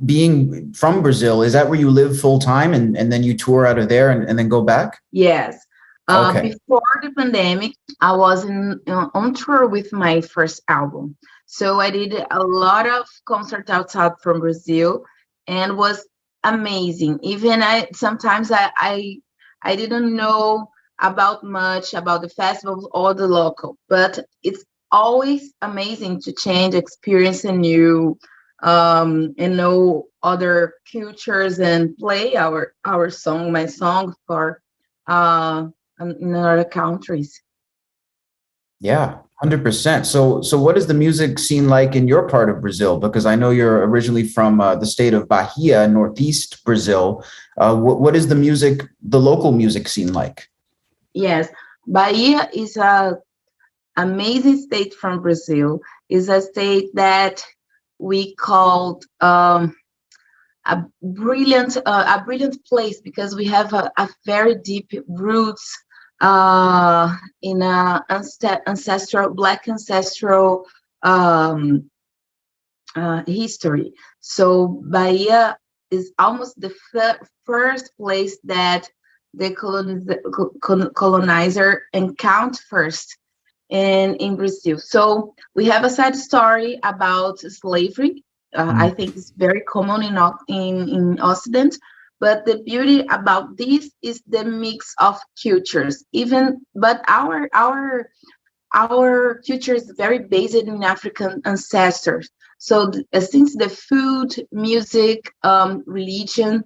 [SPEAKER 4] being from Brazil, is that where you live full time and then you tour out of there and then go back?
[SPEAKER 1] Yes.
[SPEAKER 4] Okay.
[SPEAKER 1] Before the pandemic, I was on tour with my first album. So I did a lot of concerts outside from Brazil, and was amazing. Even sometimes I didn't know much about the festivals or the local, but it's always amazing to change, experience a new, and know other cultures and play my song for in other countries.
[SPEAKER 4] Yeah, 100%. So what is the music scene like in your part of Brazil? Because I know you're originally from the state of Bahia, northeast Brazil. What is the local music scene like?
[SPEAKER 1] Yes, Bahia is a amazing state from Brazil. Is a state that we called a brilliant place because we have a very deep roots in a black ancestral history. So Bahia is almost the first place that the colonizer encountered first in Brazil. So we have a sad story about slavery. I think it's very common in Occident, but the beauty about this is the mix of cultures. But our culture is very based in African ancestors. So since the food, music, religion,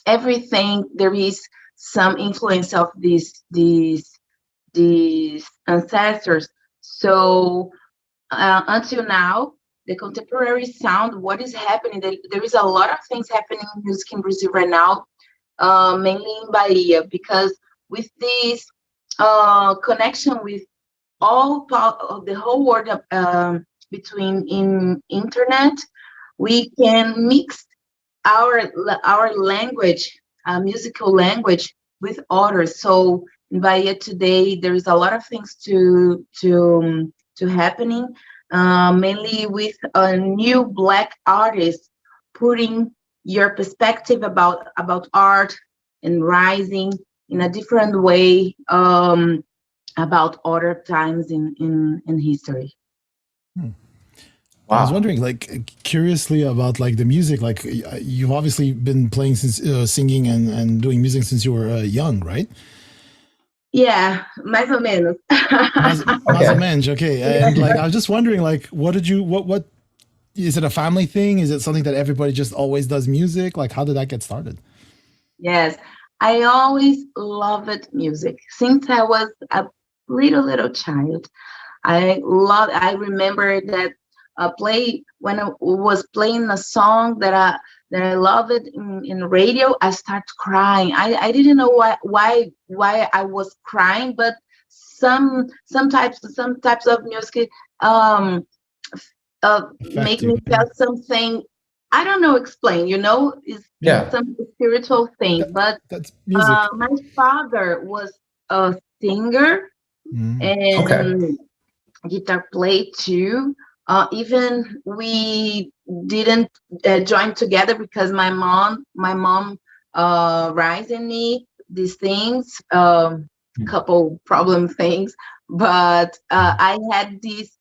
[SPEAKER 1] everything, there is some influence of these ancestors. So until now, the contemporary sound, what is happening? There is a lot of things happening in music in Brazil right now, mainly in Bahia, because with this connection with all part of the whole world between in internet, we can mix our language, musical language, with others. So in Bahia today, there is a lot of things to happening. Mainly with a new Black artist putting your perspective about art and rising in a different way about other times in history.
[SPEAKER 3] Wow. I was wondering, like, curiously about like the music. Like, you've obviously been playing since singing and doing music since you were young, right?
[SPEAKER 1] Yeah, mais ou menos.
[SPEAKER 3] Mais ou menos, okay. And like, I was just wondering, like, what is it a family thing? Is it something that everybody just always does music? Like, how did that get started?
[SPEAKER 1] Yes, I always loved music since I was a little child. I remember that when I was playing a song that I loved in radio, I started crying. I didn't know why I was crying, but some types of music make me feel something. I don't know explain. It's some spiritual thing. But
[SPEAKER 3] that's music.
[SPEAKER 1] My father was a singer and guitar player too. Even we didn't join together because my mom raised me these things, couple problem things, but I had this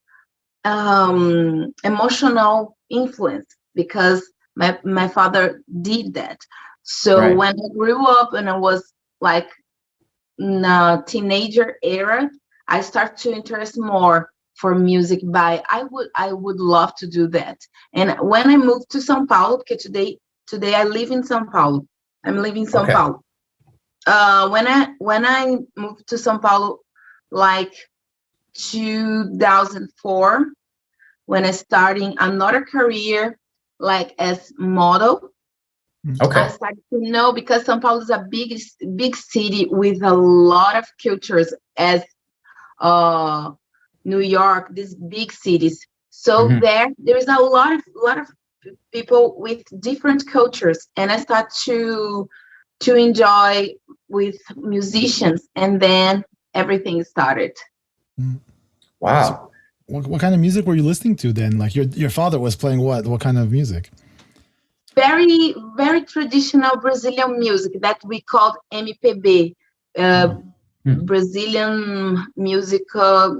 [SPEAKER 1] emotional influence because my father did that. So when I grew up and I was like in a teenager era, I started to interest more for music. I would love to do that. And when I moved to São Paulo, because today I live in São Paulo. I'm living in São Paulo. When I moved to São Paulo, like 2004, when I starting another career, like as model. I started to know because São Paulo is a big city with a lot of cultures as New York, these big cities. So there is a lot of people with different cultures, and I start to enjoy with musicians, and then everything started.
[SPEAKER 4] Wow.
[SPEAKER 3] So what kind of music were you listening to then? Like your father was playing what? What kind of music?
[SPEAKER 1] Very, very traditional Brazilian music that we called MPB. Brazilian music, popular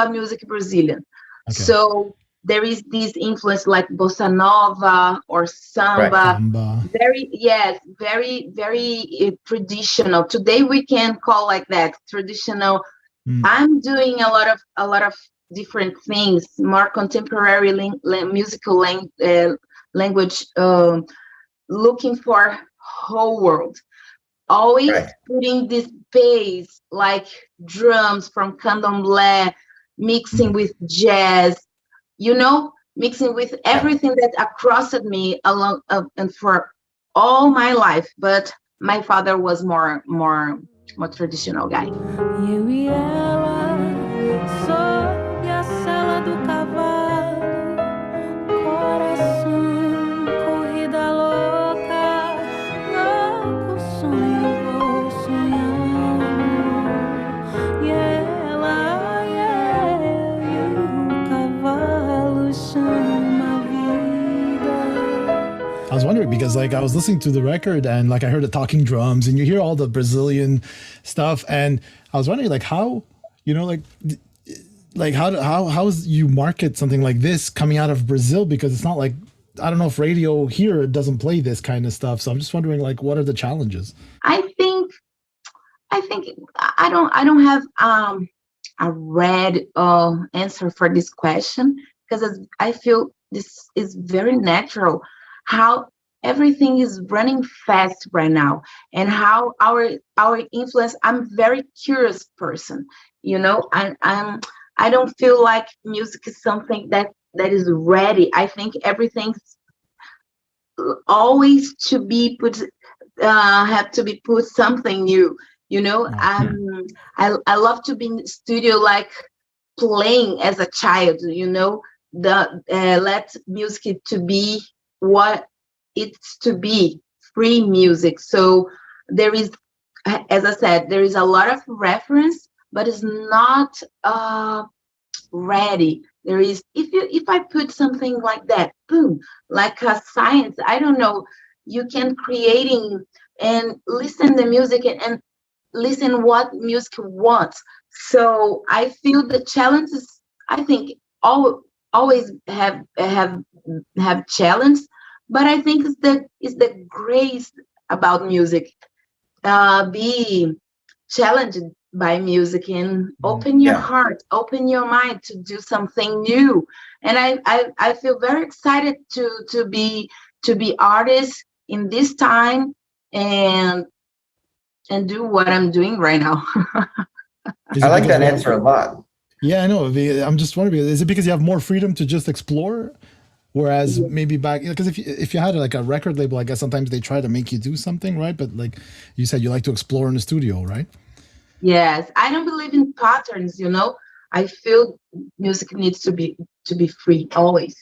[SPEAKER 1] music Brazilian. Okay. So there is this influence like bossa nova or samba. Very, very traditional. Today we can call like that traditional. I'm doing a lot of different things, more contemporary musical language, looking for whole world. always
[SPEAKER 4] Right.
[SPEAKER 1] putting this bass, like drums from candomblé, mixing with jazz, mixing with everything that accosted me along and for all my life. But my father was more traditional guy.
[SPEAKER 5] Eu e ela, sob a sela do cavalo, coração, corrida louca, louco sonho vou sonhando. E ela, e o cavalo chama a vida.
[SPEAKER 3] I was wondering because like I was listening to the record and like I heard the talking drums and you hear all the Brazilian stuff and I was wondering like how, how you market something like this coming out of Brazil, because it's not like, I don't know if radio here doesn't play this kind of stuff. So I'm just wondering like what are the challenges?
[SPEAKER 1] I think I don't have a red answer for this question, because I feel this is very natural, how everything is running fast right now, and how our influence. I'm very curious person, I don't feel like music is something that is ready. I think everything's always to be put, have to be put something new. I love to be in the studio, like playing as a child. Let music to be what it's to be, free music. So there is, as I said, there is a lot of reference, but it's not ready. There is, if I put something like that, boom, like a science, I don't know, you can creating and listen the music and listen what music wants. So I feel the challenges, I think always have challenge, but I think it's the grace about music. Be challenged by music and open your heart, open your mind to do something new. And I feel very excited to be artist in this time and do what I'm doing right now.
[SPEAKER 4] I like that answer a lot.
[SPEAKER 3] Yeah, I know. I'm just wondering, is it because you have more freedom to just explore? Whereas maybe back, because if you had like a record label, I guess sometimes they try to make you do something, right? But like you said, you like to explore in the studio, right?
[SPEAKER 1] Yes, I don't believe in patterns. I feel music needs to be free always.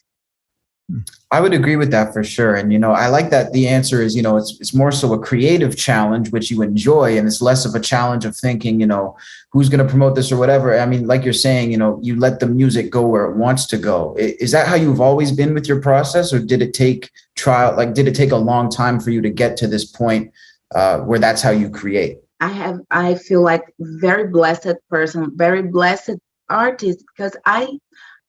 [SPEAKER 4] I would agree with that for sure. And, I like that the answer is, it's more so a creative challenge, which you enjoy. And it's less of a challenge of thinking, who's going to promote this or whatever. I mean, like you're saying, you let the music go where it wants to go. Is that how you've always been with your process? Or did it take a long time for you to get to this point where that's how you create?
[SPEAKER 1] I feel like very blessed person, very blessed artist, because I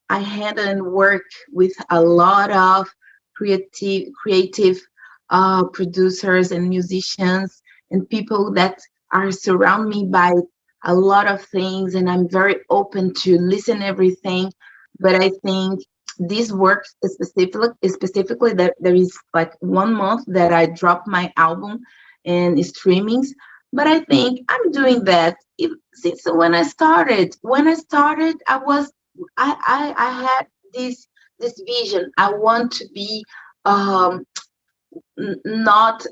[SPEAKER 1] had and work with a lot of creative producers and musicians and people that are surround me by a lot of things, and I'm very open to listen everything. But I think this work specifically that there is like 1 month that I dropped my album and streamings. But I think I'm doing that since when I started. I had this vision. I want to be not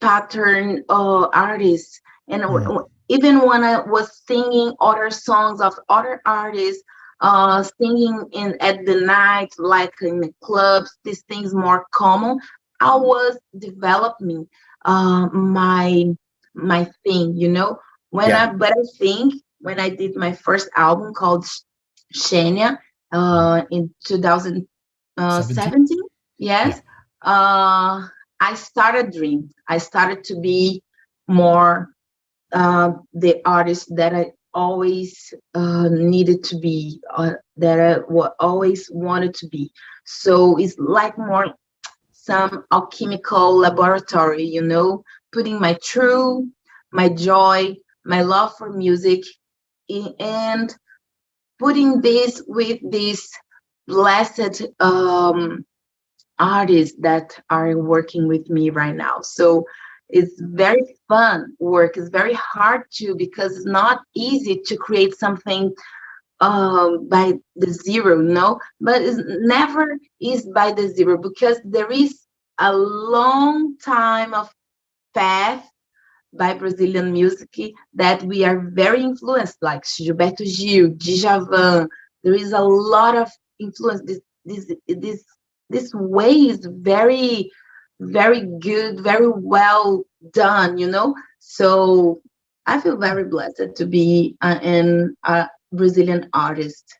[SPEAKER 1] pattern artist, and even when I was singing other songs of other artists, singing at the night, like in the clubs, these things more common. I was developing my thing, But I think when I did my first album called Xenia in 2017, yes, I started dream. I started to be more the artist that I always needed to be, that I always wanted to be. So it's like more some alchemical laboratory, putting my truth, my joy, my love for music, and putting this with these blessed artists that are working with me right now. So It's very fun work. It's very hard to, because it's not easy to create something by the zero, no, but it's never is by the zero, because there is a long time of path by Brazilian music that we are very influenced, like Gilberto Gil, Djavan. There is a lot of influence. This way is very, very good, very well done, you know. So I feel very blessed to be a Brazilian artist.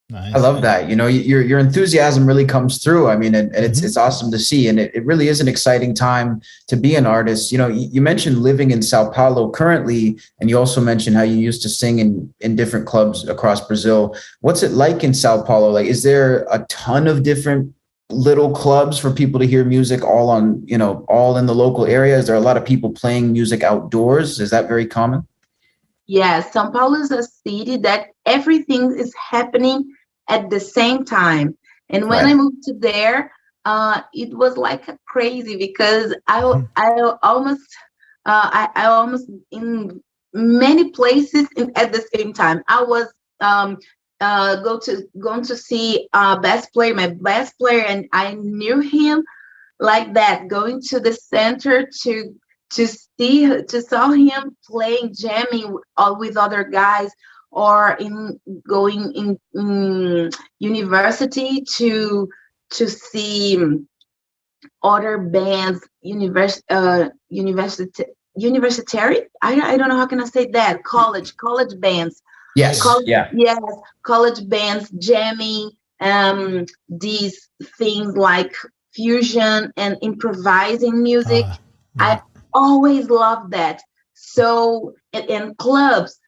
[SPEAKER 4] Nice. I love that. You know, your enthusiasm really comes through. I mean, and it's awesome to see. And it really is an exciting time to be an artist. You know, you mentioned living in Sao Paulo currently, and you also mentioned how you used to sing in different clubs across Brazil. What's it like in Sao Paulo? Like, is there a ton of different little clubs for people to hear music all in the local area? Is there a lot of people playing music outdoors? Is that very common?
[SPEAKER 1] Yes, São Paulo is a city that everything is happening at the same time. And when I moved to there, it was like crazy, because I almost in many places at the same time. I was going to see my best player, and I knew him like that, going to the center to saw him playing, jamming with other guys, or going in university to see other bands, universitary. I don't know how can I say that, college bands.
[SPEAKER 4] Yes.
[SPEAKER 1] College bands jamming, these things like fusion and improvising music. I always loved that. So in clubs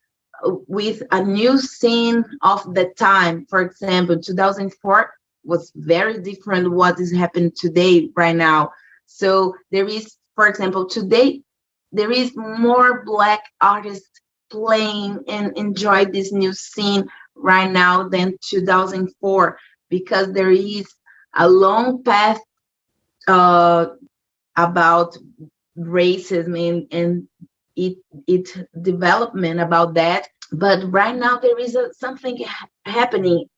[SPEAKER 1] with a new scene of the time, for example, 2004 was very different what is happening today right now. So there is, for example, today there is more Black artists playing and enjoy this new scene right now than 2004, because there is a long path about racism and it development about that. But right now there is something happening,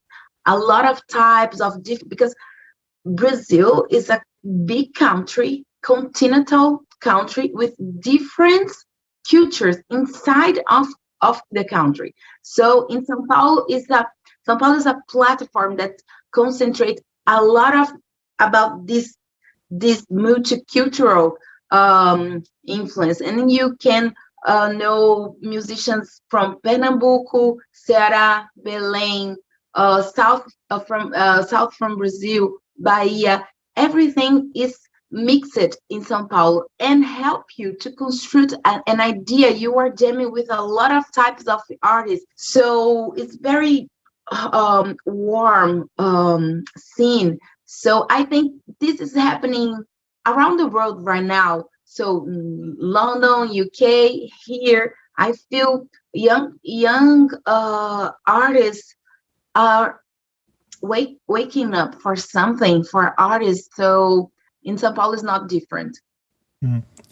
[SPEAKER 1] a lot of types of different, because Brazil is a big country, continental country with different cultures inside of the country. So in São Paulo is a platform that concentrates a lot of about this multicultural influence, and you can know musicians from Pernambuco, Ceará, Belém, south from Brazil, Bahia. Everything is mixed in São Paulo and help you to construct an idea. You are jamming with a lot of types of artists, so it's very warm scene. So I think this is happening around the world right now. So London, UK, here, I feel young artists are waking up for something, for artists. So in São Paulo is not different.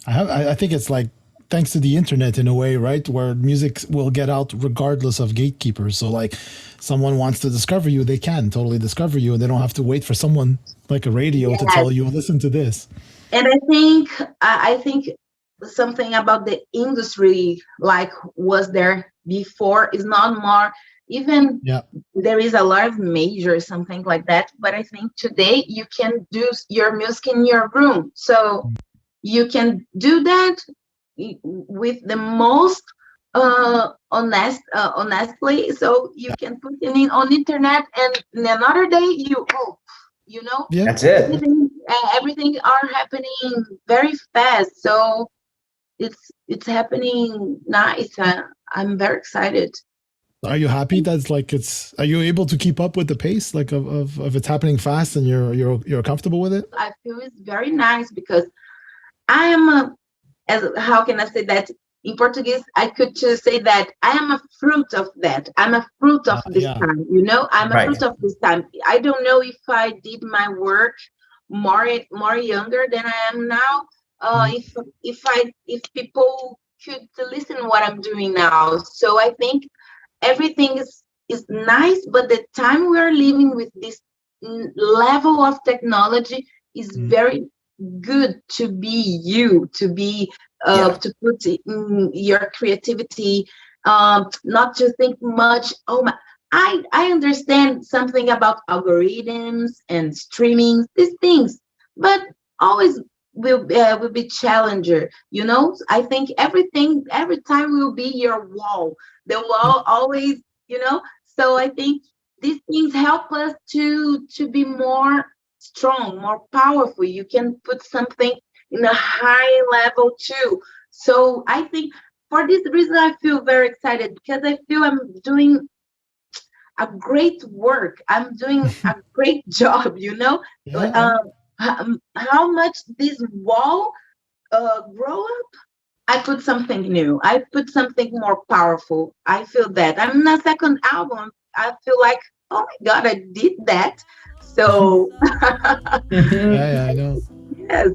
[SPEAKER 3] I think it's like thanks to the internet in a way, right? Where music will get out regardless of gatekeepers. So like someone wants to discover you, they can totally discover you, and they don't have to wait for someone like a radio to tell you, listen to this.
[SPEAKER 1] And I think something about the industry like was there before is not more, even there is a lot of major something like that, but I think today you can do your music in your room, so you can do that with the most honestly, so you can put it in on internet, and another day you know,
[SPEAKER 4] that's it.
[SPEAKER 1] Everything are happening very fast, so it's happening nice. I'm very excited.
[SPEAKER 3] Are you happy that's like are you able to keep up with the pace like of it's happening fast and you're comfortable with it?
[SPEAKER 1] I feel it's very nice because I am how can I say that in Portuguese? I could just say that I am a fruit of that. I'm a fruit of this time, you know, I'm a fruit of this time. I don't know if I did my work more younger than I am now. if people could listen what I'm doing now. So I think everything is nice, but the time we are living with this level of technology is very good to be you, to be to put in your creativity, not to think much. Oh my, I understand something about algorithms and streaming these things, but always will be challenger. You know, I think every time will be your wall. The wall always, you know. So I think these things help us to be more strong, more powerful. You can put something in a high level too. So I think for this reason I feel very excited because I feel I'm doing a great work. I'm doing a great job, you know. How much this wall grow up, I put something new. I put something more powerful. I feel that. I'm in a second album. I feel like, oh my God, I did that. So
[SPEAKER 3] I know.
[SPEAKER 1] yes.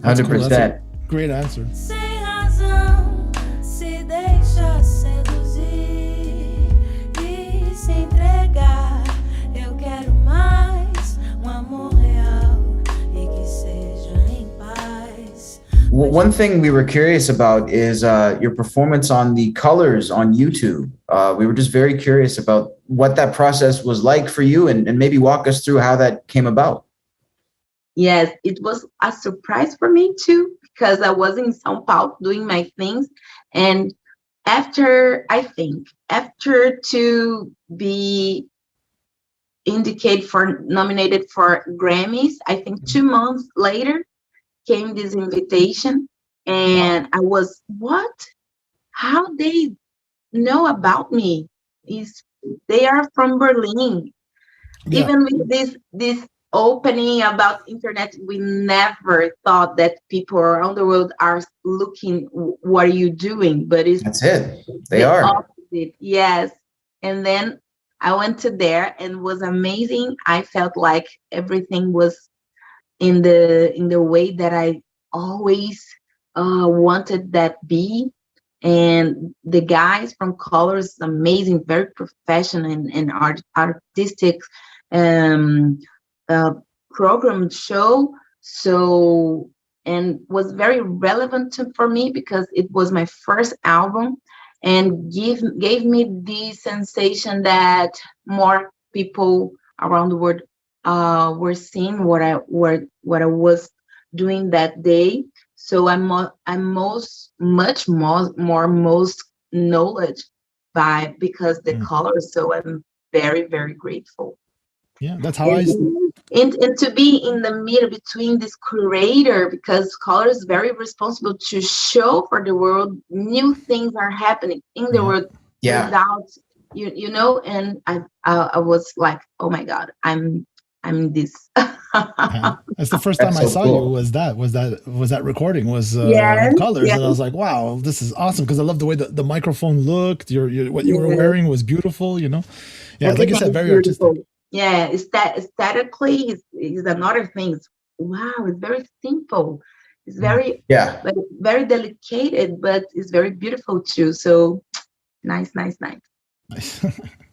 [SPEAKER 4] 100%.
[SPEAKER 3] That's a great answer.
[SPEAKER 5] Sem razão, se deixa seduzir e se entregar. Eu quero mais amor real e que seja em paz.
[SPEAKER 4] One thing we were curious about is your performance on the Colors on YouTube. We were just very curious about what that process was like for you and maybe walk us through how that came about.
[SPEAKER 1] Yes, it was a surprise for me too, because I was in São Paulo doing my things. And after to be nominated for Grammys, I think 2 months later came this invitation. And I was, what? How they know about me? They are from Berlin.
[SPEAKER 3] Yeah.
[SPEAKER 1] Even with this opening about internet, we never thought that people around the world are looking what are you doing, but
[SPEAKER 4] That's it. They
[SPEAKER 1] the
[SPEAKER 4] are.
[SPEAKER 1] opposite. Yes. And then I went to there and it was amazing. I felt like everything was in the way that I always wanted that be. And the guys from Colors, amazing, very professional and artistic program show. So, and was very relevant for me because it was my first album and gave me the sensation that more people around the world were seeing what I was doing that day. So I'm most knowledge by because the Colors. So I'm very, very grateful.
[SPEAKER 3] Yeah, that's how I.
[SPEAKER 1] And to be in the middle between this curator, because Colors is very responsible to show for the world new things are happening in the world without you know. And I was like, oh my God, I'm this.
[SPEAKER 3] That's the first time I saw you. Was that recording was Colors, and I was like, wow, this is awesome because I love the way the microphone looked. What you were wearing was beautiful. You know, like you said, very artistic.
[SPEAKER 1] Yeah, aesthetically is another thing. Wow, it's very simple. It's very very delicate, but it's very beautiful too. So nice.
[SPEAKER 4] Do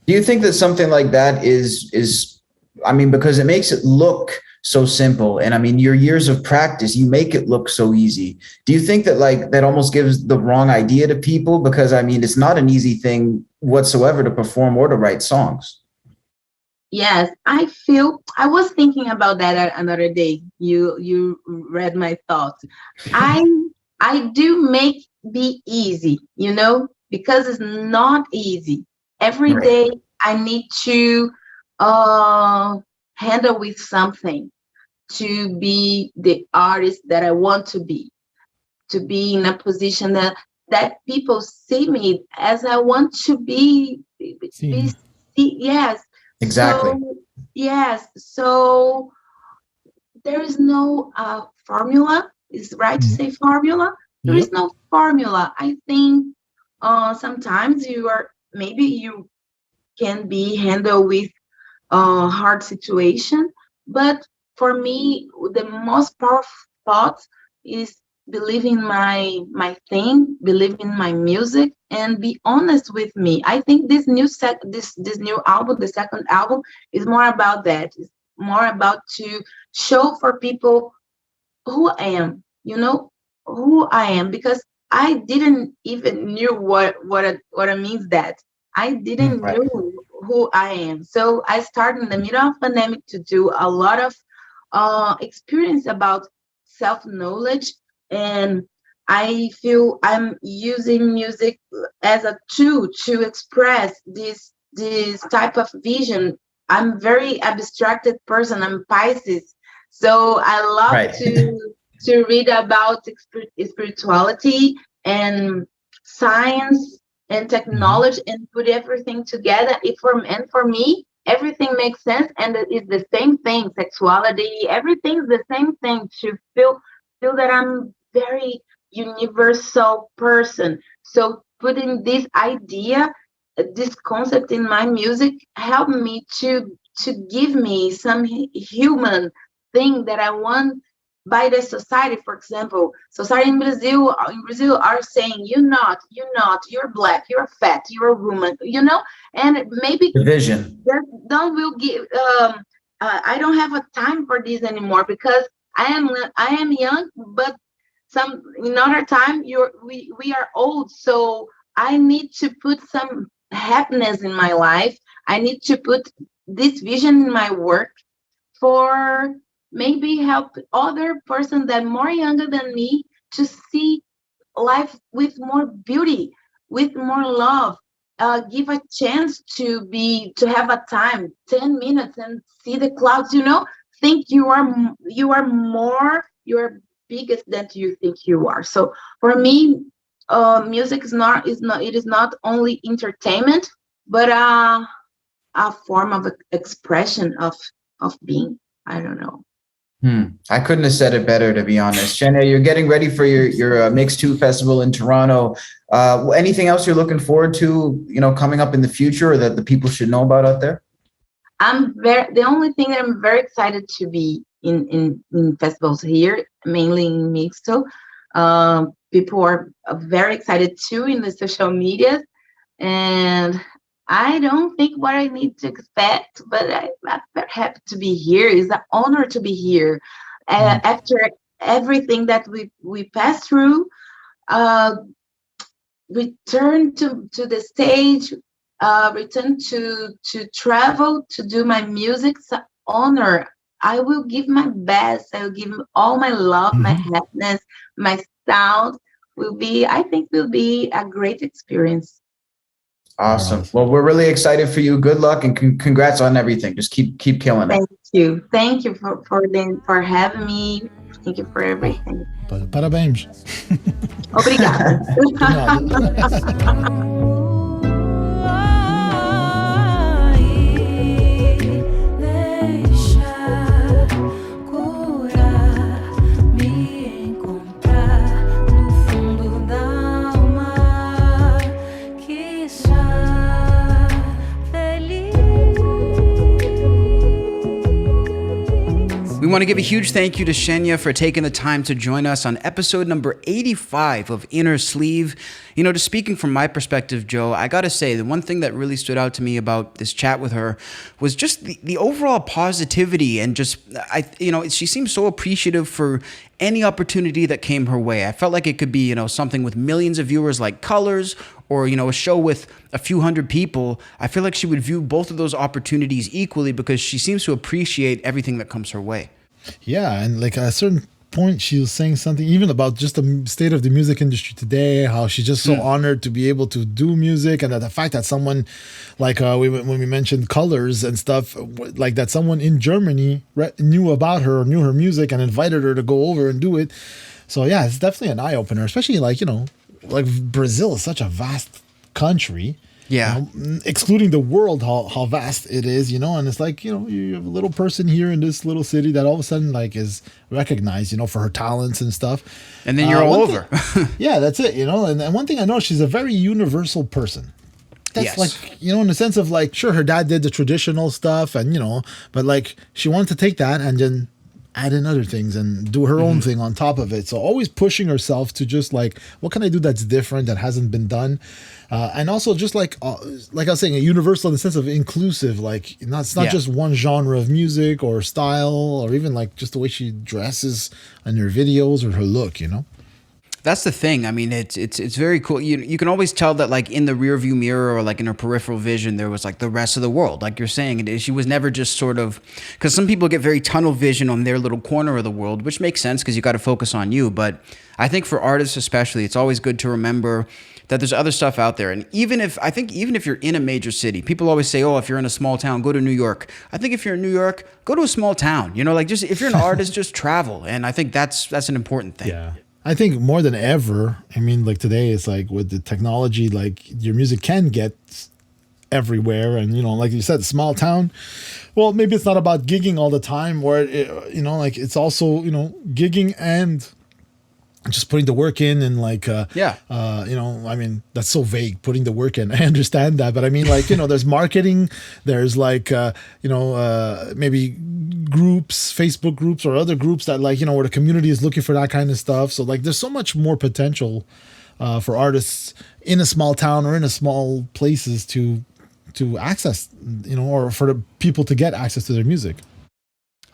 [SPEAKER 4] you think that something like that is I mean, because it makes it look so simple, and I mean, your years of practice, you make it look so easy. Do you think that that almost gives the wrong idea to people? Because I mean, it's not an easy thing whatsoever to perform or to write songs.
[SPEAKER 1] Yes, I was thinking about that another day. You read my thoughts. I do make be easy, you know, because it's not easy. Every day I need to handle with something to be the artist that I want to be in a position that people see me as I want to be. Yes.
[SPEAKER 4] Exactly.
[SPEAKER 1] So, yes. So there is no formula. It's right to say formula. There is no formula. I think sometimes you can be handled with hard situation, but for me, the most powerful thought is believe in my thing, believe in my music, and be honest with me. I think this new album, the second album, is more about that. It's more about to show for people who I am, who I am, because I didn't even knew what it means that. I didn't
[SPEAKER 4] Right.
[SPEAKER 1] know who I am. So I started in the middle of pandemic to do a lot of experience about self-knowledge, and I feel I'm using music as a tool to express this type of vision. I'm very abstracted person. I'm Pisces, so I love
[SPEAKER 4] Right.
[SPEAKER 1] to read about spirituality and science and technology and put everything together. For me, everything makes sense, and it's the same thing. Sexuality, everything's the same thing. To feel that I'm very universal person. So putting this idea, this concept in my music helped me to give me some human thing that I want by the society. For example, society in Brazil are saying you're black, you're fat, you're a woman, and maybe
[SPEAKER 4] Division.
[SPEAKER 1] just don't will give I don't have a time for this anymore, because I am young, but some another time we are old. So I need to put some happiness in my life. I need to put this vision in my work for maybe help other person that more younger than me to see life with more beauty, with more love. Give a chance to have a time, 10 minutes, and see the clouds. Think you are more, you're biggest than you think you are. So for me, music is not only entertainment, but a form of expression of being. I don't know.
[SPEAKER 4] I couldn't have said it better, to be honest. Xenia, you're getting ready for your Mix 2 festival in Toronto. Anything else you're looking forward to, coming up in the future, or that the people should know about out there?
[SPEAKER 1] The only thing that I'm very excited to be in festivals here, mainly in Mixto. People are very excited too in the social media, and I don't think what I need to expect, but I'm very happy to be here. It's an honor to be here. After everything that we passed through, return to the stage, return to travel, to do my music. It's an honor. I will give my best. I will give all my love, my happiness, my sound. I think will be a great experience.
[SPEAKER 4] Awesome. Well, we're really excited for you. Good luck and congrats on everything. Just keep killing it.
[SPEAKER 1] Thank you for having me. Thank you for everything.
[SPEAKER 3] Parabéns.
[SPEAKER 1] Obrigada.
[SPEAKER 2] We want to give a huge thank you to Xenia for taking the time to join us on episode number 85 of Innersleeve. Just speaking from my perspective, Joe, I got to say, the one thing that really stood out to me about this chat with her was just the overall positivity, and just, she seemed so appreciative for any opportunity that came her way. I felt like it could be, something with millions of viewers like Colors, or, a show with a few hundred people. I feel like she would view both of those opportunities equally, because she seems to appreciate everything that comes her way.
[SPEAKER 3] Yeah, and like at a certain point, she was saying something even about just the state of the music industry today, how she's just so honored to be able to do music, and that the fact that someone, like when we mentioned Colors and stuff, like that someone in Germany knew about her, or knew her music, and invited her to go over and do it. So yeah, it's definitely an eye-opener, especially like Brazil is such a vast country.
[SPEAKER 2] Yeah.
[SPEAKER 3] Excluding the world, how vast it is, and it's like, you have a little person here in this little city that all of a sudden like is recognized, for her talents and stuff.
[SPEAKER 2] And then you're all over.
[SPEAKER 3] Yeah, that's it, and one thing I know, she's a very universal person. That's like, in the sense of like, sure, her dad did the traditional stuff and, but like she wanted to take that and then add in other things and do her own thing on top of it. So always pushing herself to just like, what can I do that's different, that hasn't been done? And also just like I was saying, a universal in the sense of inclusive, like it's not just one genre of music or style, or even like just the way she dresses in her videos or her look, you know?
[SPEAKER 2] That's the thing. I mean, it's very cool. You can always tell that, like, in the rear view mirror or like in her peripheral vision, there was like the rest of the world. Like you're saying, she was never just sort of, because some people get very tunnel vision on their little corner of the world, which makes sense because you got to focus on you. But I think for artists especially, it's always good to remember that there's other stuff out there. And even if you're in a major city, people always say, oh, if you're in a small town, go to New York. I think if you're in New York, go to a small town. You know, like, just if you're an artist, just travel. And I think that's an important thing.
[SPEAKER 3] Yeah. I think more than ever, I mean, like today, it's like with the technology, like your music can get everywhere. And, you know, like you said, small town, well, maybe it's not about gigging all the time, where, you know, like it's also, you know, gigging and just putting the work in, and like, you know, I mean, that's so vague, putting the work in. I understand that. But I mean, like, you know, there's marketing, there's like, you know, maybe groups, Facebook groups or other groups that, like, you know, where the community is looking for that kind of stuff. So like, there's so much more potential for artists in a small town or in a small places to access, you know, or for the people to get access to their music.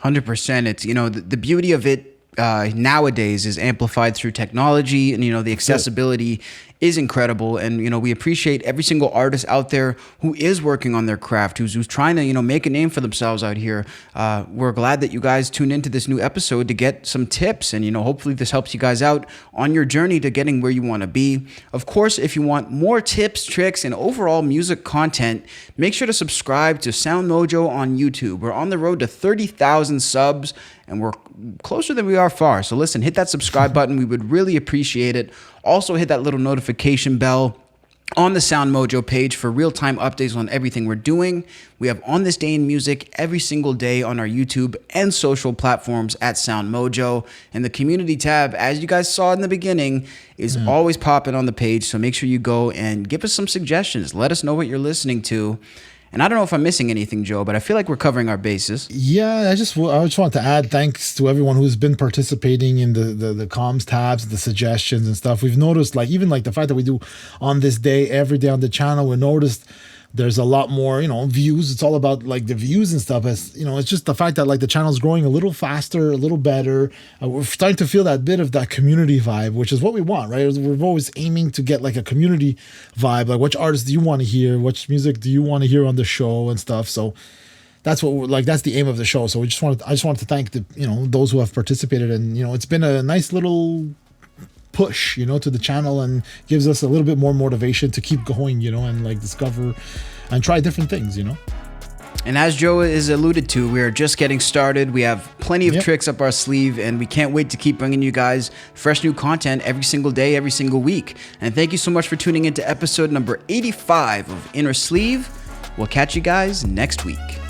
[SPEAKER 2] 100%. It's, you know, the beauty of it nowadays is amplified through technology, and, you know, the accessibility is incredible. And, you know, we appreciate every single artist out there who is working on their craft, who's trying to, you know, make a name for themselves out here. We're glad that you guys tuned into this new episode to get some tips, and, you know, hopefully this helps you guys out on your journey to getting where you want to be. Of course, if you want more tips, tricks, and overall music content, make sure to subscribe to SoundMojo on YouTube. We're on the road to 30,000 subs, and we're closer than we are far. So listen, hit that subscribe button. We would really appreciate it. Also, hit that little notification bell on the SoundMojo page for real-time updates on everything we're doing. We have On This Day in Music every single day on our YouTube and social platforms at SoundMojo. And the community tab, as you guys saw in the beginning, is always popping on the page. So make sure you go and give us some suggestions. Let us know what you're listening to. And I don't know if I'm missing anything, Joe, but I feel like we're covering our bases.
[SPEAKER 3] Yeah, I just want to add thanks to everyone who's been participating in the comms tabs, the suggestions and stuff. We've noticed, like, even like the fact that we do On This Day every day on the channel, we noticed there's a lot more, you know, views. It's all about like the views and stuff. As you know, it's just the fact that like the channel's growing a little faster, a little better. We're starting to feel that bit of that community vibe, which is what we want, right? We're always aiming to get like a community vibe. Like, which artists do you want to hear? Which music do you want to hear on the show and stuff? So that's what that's the aim of the show. So I just wanted to thank the, you know, those who have participated, and, you know, it's been a nice little push, you know, to the channel, and gives us a little bit more motivation to keep going, you know, and like discover and try different things, you know.
[SPEAKER 2] And as Joe is alluded to, we're just getting started. We have plenty of tricks up our sleeve, and we can't wait to keep bringing you guys fresh new content every single day, every single week. And thank you so much for tuning into episode number 85 of Innersleeve. We'll catch you guys next week.